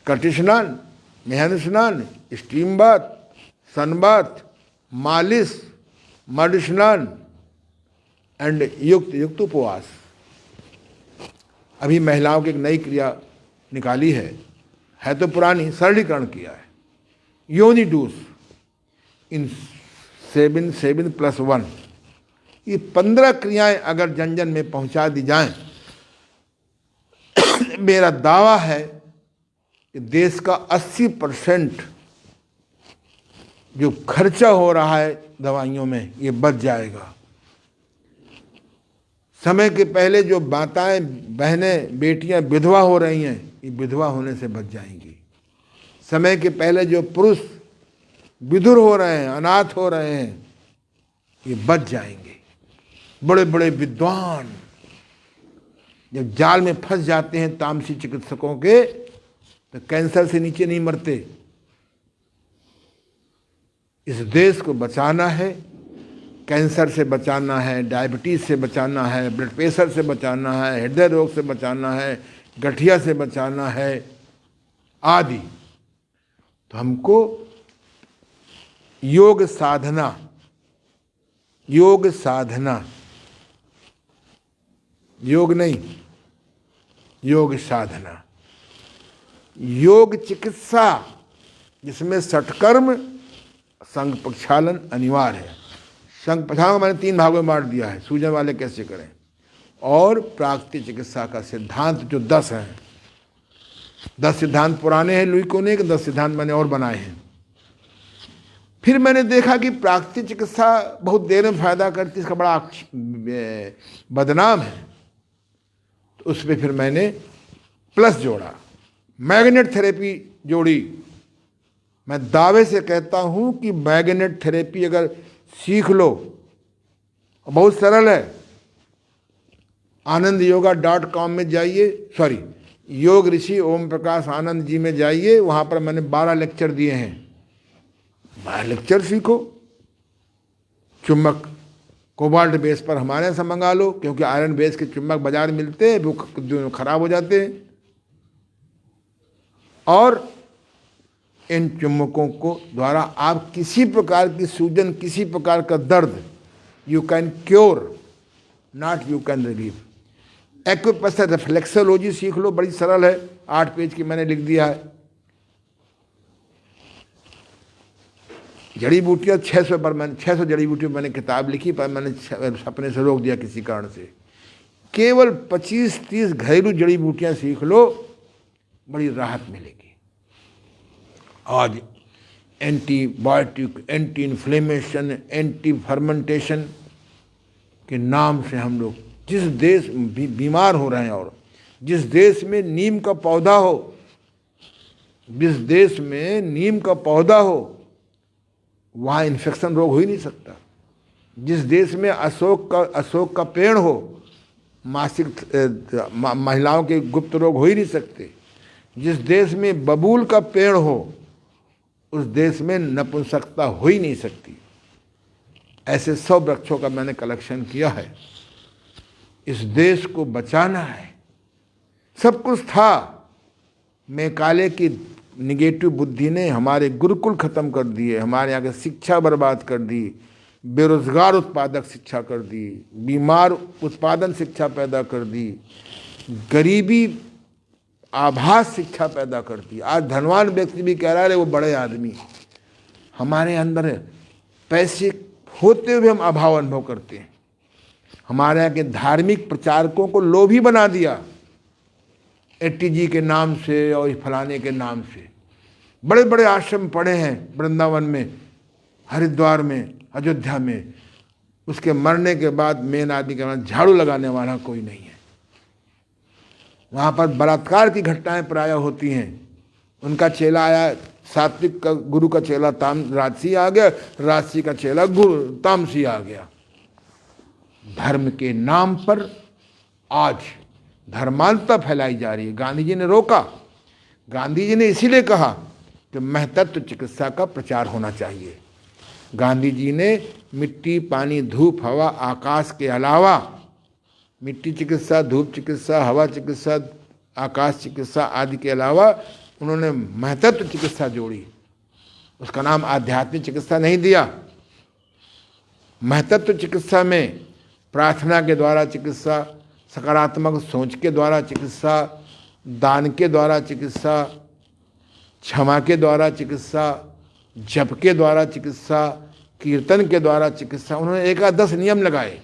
कटी स्नान, मेहंद स्नान, स्टीम बाथ, सन बाथ, मालिश, मड स्नान एंड युक्त उपवास। अभी महिलाओं की एक नई क्रिया निकाली है तो पुरानी, सरलीकरण किया है। योनि डूस इन 7+1, ये 15 क्रियाएं अगर जन जन में पहुंचा दी जाएं, मेरा दावा है कि देश का 80% जो खर्चा हो रहा है दवाइयों में, ये बच जाएगा। समय के पहले जो माताएं, बहनें, बेटियां विधवा हो रही हैं, ये विधवा होने से बच जाएंगी। समय के पहले जो पुरुष विधुर हो रहे हैं, अनाथ हो रहे हैं, ये बच जाएंगे। बड़े बड़े विद्वान जब जाल में फंस जाते हैं तामसी चिकित्सकों के, तो कैंसर से नीचे नहीं मरते। इस देश को बचाना है, कैंसर से बचाना है, डायबिटीज से बचाना है, ब्लड प्रेशर से बचाना है, हृदय रोग से बचाना है, गठिया से बचाना है आदि। तो हमको योग साधना, योग नहीं, योग साधना, योग चिकित्सा जिसमें षटकर्म, संग प्रक्षालन अनिवार्य है। संग प्रक्षालन को मैंने 3 भागों में बांट दिया है, सूजन वाले कैसे करें, और प्राकृतिक चिकित्सा का सिद्धांत जो 10 हैं। 10 सिद्धांत पुराने हैं लुई कोने के, 10 सिद्धांत मैंने और बनाए हैं। फिर मैंने देखा कि प्राकृतिक चिकित्सा बहुत देर में फायदा करती है, इसका बड़ा बदनाम है। तो उस पर फिर मैंने प्लस जोड़ा, मैग्नेट थेरेपी जोड़ी। मैं दावे से कहता हूं कि मैग्नेट थेरेपी अगर सीख लो, बहुत सरल है। anandyoga.com में जाइए, योग ऋषि ओम प्रकाश आनंद जी में जाइए, वहां पर मैंने 12 लेक्चर दिए हैं। 12 लेक्चर सीखो। चुम्बक कोबाल्ट बेस पर हमारे यहाँ से मंगा लो, क्योंकि आयरन बेस के चुम्बक बाजार मिलते हैं, वो खराब हो जाते हैं। और इन चुम्बकों को द्वारा आप किसी प्रकार की सूजन, किसी प्रकार का दर्द, you can cure, not you can relieve. Acupressure reflexology सीख लो, बड़ी सरल है, 8 पेज की मैंने लिख दिया है। जड़ी बूटियाँ 600 जड़ी बूटियों मैंने किताब लिखी, पर मैंने अपने से रोक दिया किसी कारण से। केवल 25-30 घरेलू जड़ी बूटियाँ सीख लो, बड़ी राहत मिलेगी। आज antibiotic, anti inflammation, anti fermentation के नाम से हम लोग जिस देश बीमार हो रहे हैं, और जिस देश में नीम का पौधा हो, जिस देश में नीम का पौधा हो, वहाँ इन्फेक्शन रोग हो ही नहीं सकता। जिस देश में अशोक का पेड़ हो, मासिक महिलाओं के गुप्त रोग हो ही नहीं सकते। जिस देश में बबूल का पेड़ हो, उस देश में नपुंसकता हो ही नहीं सकती। ऐसे 100 वृक्षों का मैंने कलेक्शन किया है। इस देश को बचाना है। सब कुछ था, मैकाले की निगेटिव बुद्धि ने हमारे गुरुकुल खत्म कर दिए, हमारे यहाँ की शिक्षा बर्बाद कर दी, बेरोजगार उत्पादक शिक्षा कर दी, बीमार उत्पादन शिक्षा पैदा कर दी, गरीबी आभास शिक्षा पैदा कर दी। आज धनवान व्यक्ति भी कह रहा है वो बड़े आदमी। हमारे अंदर पैसे होते हुए हम अभाव अनुभव करते हैं। हमारे यहाँ के धार्मिक प्रचारकों को लोभी बना दिया। ATG के नाम से और फलाने के नाम से। बड़े बड़े आश्रम पड़े हैं वृंदावन में, हरिद्वार में, अयोध्या में। उसके मरने के बाद मेन आदमी के बाद झाड़ू लगाने वाला कोई नहीं है। वहाँ पर बलात्कार की घटनाएं प्रायः होती हैं। उनका चेला आया, सात्विक का गुरु का चेला राजसी आ गया, राजसी का चेला तामसी आ गया। धर्म के नाम पर आज धर्मांधता फैलाई जा रही है। गांधी जी ने रोका। गांधी जी ने इसीलिए कहा कि महतत्व चिकित्सा का प्रचार होना चाहिए। गांधी जी ने मिट्टी, पानी, धूप, हवा, आकाश के अलावा मिट्टी चिकित्सा, धूप चिकित्सा, हवा चिकित्सा, आकाश चिकित्सा आदि के अलावा उन्होंने महतत्व चिकित्सा जोड़ी। उसका नाम आध्यात्मिक चिकित्सा नहीं दिया। महतत्व चिकित्सा में प्रार्थना के द्वारा चिकित्सा, सकारात्मक सोच के द्वारा चिकित्सा, दान के द्वारा चिकित्सा, क्षमा के द्वारा चिकित्सा, जप के द्वारा चिकित्सा, कीर्तन के द्वारा चिकित्सा। उन्होंने एकादश नियम लगाए।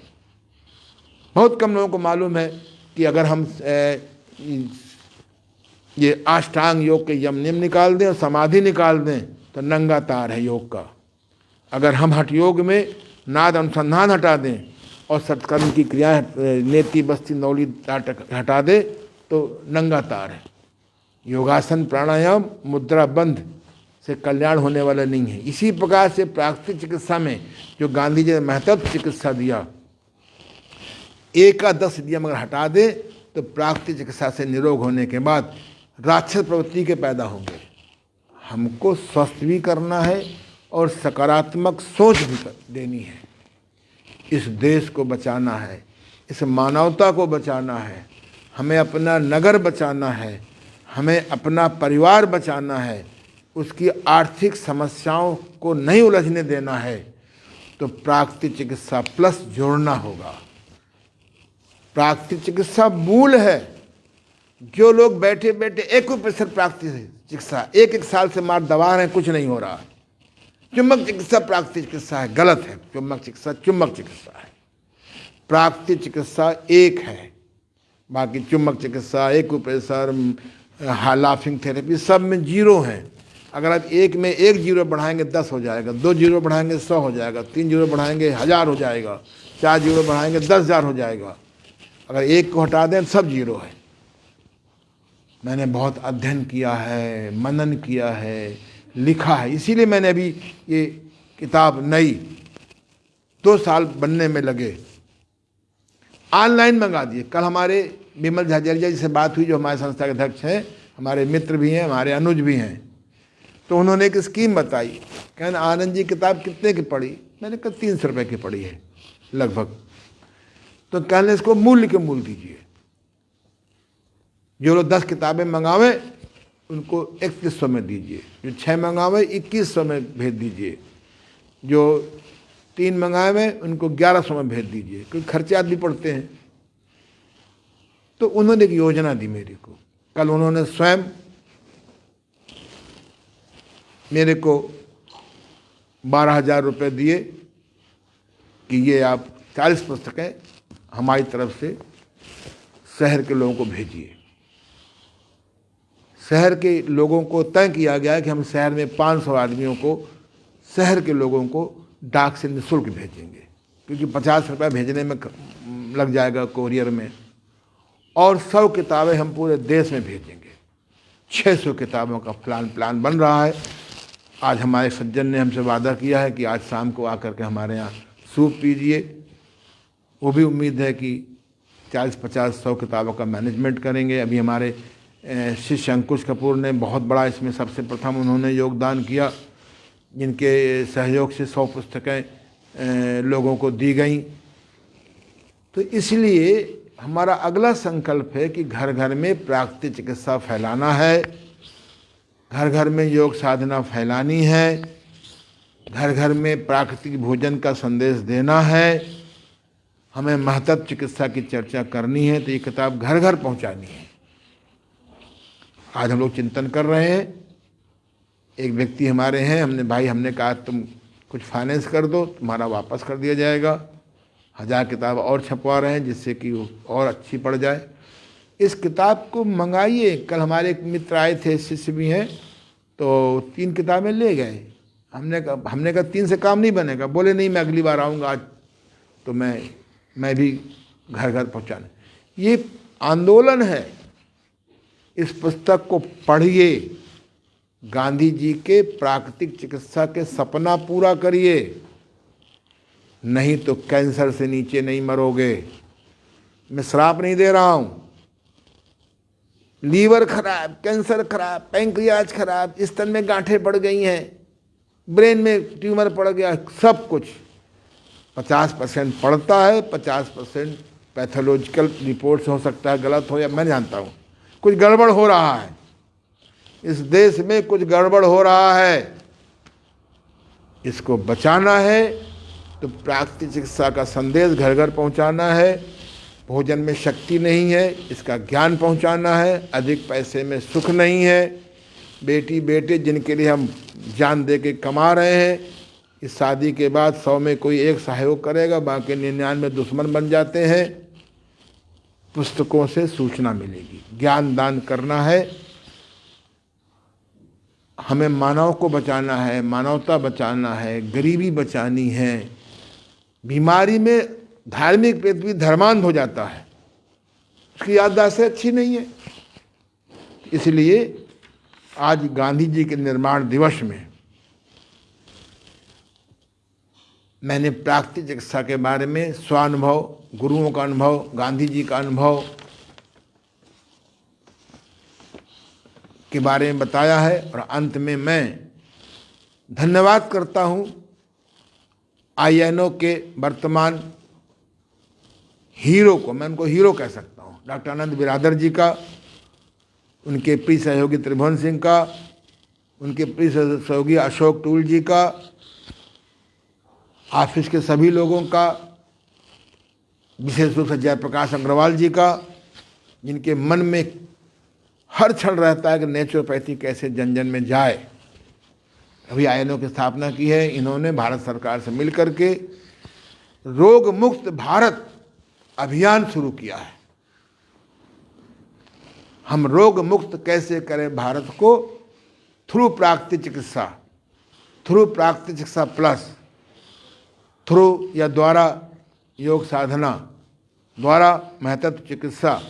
बहुत कम लोगों को मालूम है कि अगर हम ये अष्टांग योग के यम नियम निकाल दें और समाधि निकाल दें तो नंगा तार है योग का। अगर हम हठ योग में नाद अनुसंधान हटा दें और सत्कर्म की क्रियाएं, नेति, बस्ती, नौली, टाटक हटा दे तो नंगा तार है। योगासन, प्राणायाम, मुद्रा बंध से कल्याण होने वाला नहीं है। इसी प्रकार से प्राकृतिक चिकित्सा में जो गांधी जी ने महत्व चिकित्सा दिया, एकादश नियम अगर हटा दे तो प्राकृतिक चिकित्सा से निरोग होने के बाद राक्षस प्रवृत्ति के पैदा होंगे। हमको स्वस्थ भी करना है और सकारात्मक सोच भी देनी है। इस देश को बचाना है, इस मानवता को बचाना है, हमें अपना नगर बचाना है, हमें अपना परिवार बचाना है, उसकी आर्थिक समस्याओं को नहीं उलझने देना है, तो प्राकृतिक चिकित्सा प्लस जोड़ना होगा। प्राकृतिक चिकित्सा मूल है। जो लोग बैठे बैठे 1% प्राकृतिक चिकित्सा 1 साल से मार दबा रहे हैं, कुछ नहीं हो रहा। चुंबक चिकित्सा प्राकृतिक चिकित्सा है, गलत है। चुंबक चिकित्सा चुंबक चिकित्सा है। प्राकृतिक चिकित्सा एक है, बाकी चुंबक चिकित्सा, एक्यूप्रेशर, लाफिंग थेरेपी सब में जीरो हैं। अगर आप एक में 1 जीरो बढ़ाएंगे 10 हो जाएगा, 2 जीरो बढ़ाएंगे 100 हो जाएगा, 3 जीरो बढ़ाएंगे 1000 हो जाएगा, 4 जीरो बढ़ाएंगे 10,000 हो जाएगा। अगर एक को हटा दें सब जीरो है। मैंने बहुत अध्ययन किया है, मनन किया है, लिखा है, इसीलिए मैंने अभी ये किताब नई 2 साल बनने में लगे, ऑनलाइन मंगा दिए। कल हमारे विमल झाझरिया जी से बात हुई, जो हमारे संस्था के अध्यक्ष हैं, हमारे मित्र भी हैं, हमारे अनुज भी हैं। तो उन्होंने एक स्कीम बताई, कहना आनंद जी किताब कितने की पड़ी? मैंने कहा 300 रुपये की पड़ी है लगभग। तो कहने इसको मूल्य के मूल दीजिए। जो लोग 10 किताबें मंगावे उनको 3100 में दीजिए, जो 6 मंगावे 2100 में भेज दीजिए, जो 3 मंगावे उनको 1100 में भेज दीजिए, क्योंकि खर्चे आदमी पड़ते हैं। तो उन्होंने एक योजना दी मेरे को। कल उन्होंने स्वयं मेरे को 12,000 रुपये दिए कि ये आप 40 पुस्तकें हमारी तरफ से शहर के लोगों को भेजिए। शहर के लोगों को तय किया गया कि हम शहर में 500 आदमियों को, शहर के लोगों को डाक से निःशुल्क भेजेंगे, क्योंकि 50 रुपये भेजने में लग जाएगा कोरियर में, और 100 किताबें हम पूरे देश में भेजेंगे। 600 किताबों का प्लान बन रहा है। आज हमारे सज्जन ने हमसे वादा किया है कि आज शाम को आकर के हमारे यहाँ सूप पीजिए। वो भी उम्मीद है कि 40-50-100 किताबों का मैनेजमेंट करेंगे। अभी हमारे शिष्य अंकुश कपूर ने बहुत बड़ा इसमें सबसे प्रथम उन्होंने योगदान किया, जिनके सहयोग से 100 पुस्तकें लोगों को दी गई। तो इसलिए हमारा अगला संकल्प है कि घर घर में प्राकृतिक चिकित्सा फैलाना है, घर घर में योग साधना फैलानी है, घर घर में प्राकृतिक भोजन का संदेश देना है, हमें महत्व चिकित्सा की चर्चा करनी है। तो ये किताब घर घर पहुंचानी है। आज हम लोग चिंतन कर रहे हैं। एक व्यक्ति हमारे हैं, हमने कहा तुम कुछ फाइनेंस कर दो, तुम्हारा वापस कर दिया जाएगा। 1000 किताब और छपवा रहे हैं, जिससे कि वो और अच्छी पड़ जाए। इस किताब को मंगाइए। कल हमारे एक मित्र आए थे, शिष्य भी हैं, तो 3 किताबें ले गए। हमने कहा 3 से काम नहीं बनेगा। बोले नहीं, मैं अगली बार आऊँगा आज, तो मैं भी घर घर पहुँचाने। ये आंदोलन है। इस पुस्तक को पढ़िए, गांधी जी के प्राकृतिक चिकित्सा के सपना पूरा करिए, नहीं तो कैंसर से नीचे नहीं मरोगे। मैं श्राप नहीं दे रहा हूँ। लीवर खराब, कैंसर खराब, पैंक्रियाज खराब, स्तन में गांठें पड़ गई हैं, ब्रेन में ट्यूमर पड़ गया, सब कुछ 50% पड़ता है, 50% पैथोलॉजिकल रिपोर्ट हो सकता है गलत हो, या मैं जानता हूँ कुछ गड़बड़ हो रहा है। इस देश में कुछ गड़बड़ हो रहा है, इसको बचाना है तो प्राकृतिक चिकित्सा का संदेश घर घर पहुंचाना है। भोजन में शक्ति नहीं है, इसका ज्ञान पहुंचाना है। अधिक पैसे में सुख नहीं है। बेटी बेटे जिनके लिए हम जान दे के कमा रहे हैं, इस शादी के बाद 100 में कोई एक सहयोग करेगा, बाकी 99 दुश्मन बन जाते हैं। पुस्तकों से सूचना मिलेगी। ज्ञान दान करना है। हमें मानव को बचाना है, मानवता बचाना है, गरीबी बचानी है। बीमारी में धार्मिक व्यक्ति धर्मांध हो जाता है, उसकी याददाश्त अच्छी नहीं है। इसलिए आज गांधी जी के निर्माण दिवस में मैंने प्राकृतिक चिकित्सा के बारे में स्वानुभव, गुरुओं का अनुभव, गांधी जी का अनुभव के बारे में बताया है। और अंत में मैं धन्यवाद करता हूं INO के वर्तमान हीरो को, मैं उनको हीरो कह सकता हूं, डॉक्टर आनंद बिरादर जी का, उनके प्रिय सहयोगी त्रिभुवन सिंह का, उनके प्रिय सहयोगी अशोक टूल जी का, ऑफिस के सभी लोगों का, विशेष रूप से जयप्रकाश अग्रवाल जी का, जिनके मन में हर क्षण रहता है कि नेचुरोपैथी कैसे जन जन में जाए। अभी INO की स्थापना की है इन्होंने भारत सरकार से मिलकर के। रोग मुक्त भारत अभियान शुरू किया है। हम रोग मुक्त कैसे करें भारत को? थ्रू प्राकृतिक चिकित्सा, थ्रू प्राकृतिक चिकित्सा प्लस, थ्रू या द्वारा योग साधना, द्वारा महत्व चिकित्सा,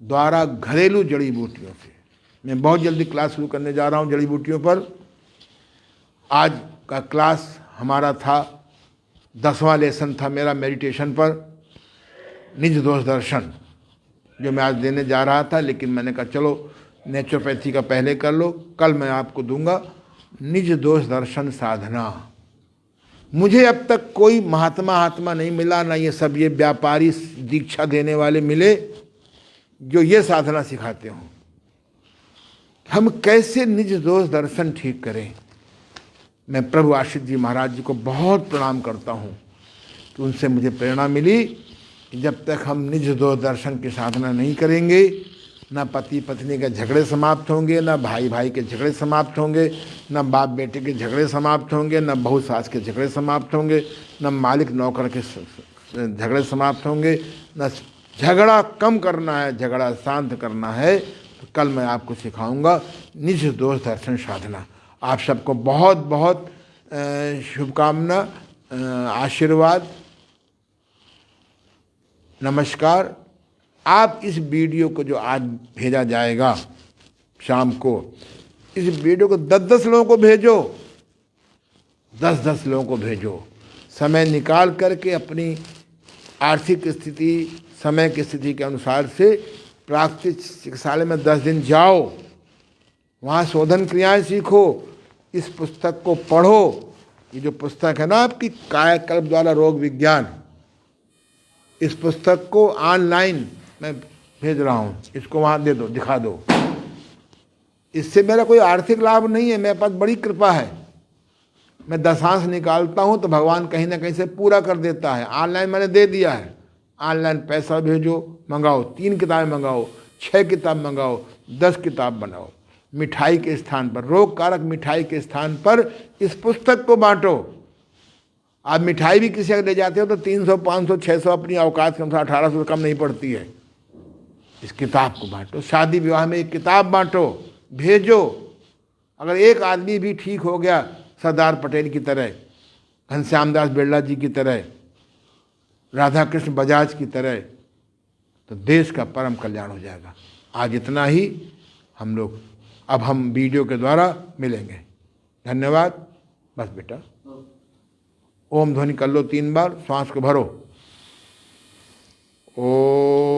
द्वारा घरेलू जड़ी बूटियों से। मैं बहुत जल्दी क्लास शुरू करने जा रहा हूँ जड़ी बूटियों पर। आज का क्लास हमारा था, 10वां लेसन था मेरा मेडिटेशन पर, निज दोष दर्शन, जो मैं आज देने जा रहा था, लेकिन मैंने कहा चलो नेचुरोपैथी का पहले कर लो। कल मैं आपको दूंगा निज दोष दर्शन साधना। मुझे अब तक कोई महात्मा नहीं मिला, ना ये सब ये व्यापारी दीक्षा देने वाले मिले जो ये साधना सिखाते हों। हम कैसे निज दोष दर्शन ठीक करें? मैं प्रभु आशीष जी महाराज जी को बहुत प्रणाम करता हूँ कि उनसे मुझे प्रेरणा मिली कि जब तक हम निज दोष दर्शन की साधना नहीं करेंगे, ना पति पत्नी के झगड़े समाप्त होंगे, ना भाई भाई के झगड़े समाप्त होंगे, ना बाप बेटे के झगड़े समाप्त होंगे, ना बहू सास के झगड़े समाप्त होंगे, ना मालिक नौकर के झगड़े समाप्त होंगे। ना झगड़ा कम करना है, झगड़ा शांत करना है। तो कल मैं आपको सिखाऊंगा निज दोष दर्शन साधना। आप सबको बहुत बहुत शुभकामना, आशीर्वाद, नमस्कार। आप इस वीडियो को जो आज भेजा जाएगा शाम को, इस वीडियो को 10-10 लोगों को भेजो, 10-10 लोगों को भेजो। समय निकाल करके अपनी आर्थिक स्थिति, समय की स्थिति के अनुसार से प्राकृतिक चिकित्सालय में 10 दिन जाओ, वहाँ शोधन क्रियाएं सीखो, इस पुस्तक को पढ़ो। ये जो पुस्तक है ना आपकी कायाकल्प द्वारा रोग विज्ञान, इस पुस्तक को ऑनलाइन मैं भेज रहा हूँ, इसको वहाँ दे दो, दिखा दो। इससे मेरा कोई आर्थिक लाभ नहीं है, मेरे पास बड़ी कृपा है। मैं दशांश निकालता हूँ तो भगवान कहीं ना कहीं से पूरा कर देता है। ऑनलाइन मैंने दे दिया है, ऑनलाइन पैसा भेजो, मंगाओ, 3 किताबें मंगाओ, 6 किताब मंगाओ, 10 किताब बनाओ। मिठाई के स्थान पर, रोग कारक मिठाई के स्थान पर इस पुस्तक को बांटो। आप मिठाई भी किसी अगर ले जाते हो तो 300, 500, 600 अपनी औकात के अनुसार 1800 से कम नहीं पड़ती है। इस किताब को बांटो। शादी विवाह में एक किताब बांटो, भेजो। अगर एक आदमी भी ठीक हो गया सरदार पटेल की तरह, घनश्याम दास बिरला जी की तरह, राधा कृष्ण बजाज की तरह, तो देश का परम कल्याण हो जाएगा। आज इतना ही हम लोग, अब हम वीडियो के द्वारा मिलेंगे। धन्यवाद। बस बेटा, ओम ध्वनि कर लो 3 बार, श्वास को भरो। ओम।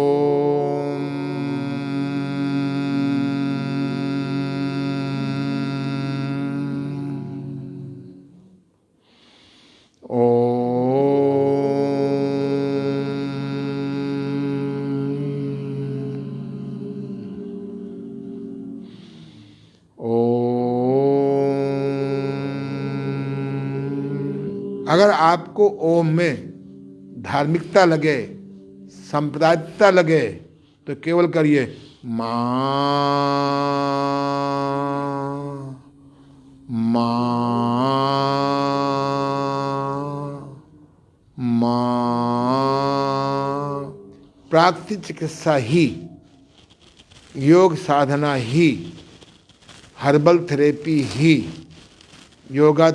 अगर आपको ओम में धार्मिकता लगे, सांप्रदायिकता लगे, तो केवल करिए माँ माँ माँ। प्राकृतिक चिकित्सा ही, योग साधना ही, हर्बल थेरेपी ही, योगा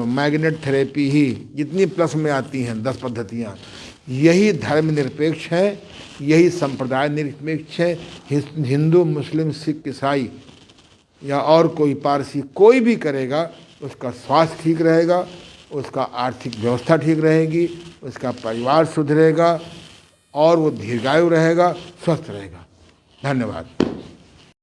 मैग्नेट थेरेपी ही, जितनी प्लस में आती हैं 10 पद्धतियाँ, यही धर्मनिरपेक्ष है, यही संप्रदाय निरपेक्ष है। हिंदू, मुस्लिम, सिख, ईसाई या और कोई पारसी, कोई भी करेगा, उसका स्वास्थ्य ठीक रहेगा, उसका आर्थिक व्यवस्था ठीक रहेगी, उसका परिवार सुधरेगा और वो दीर्घायु रहेगा, स्वस्थ रहेगा। धन्यवाद।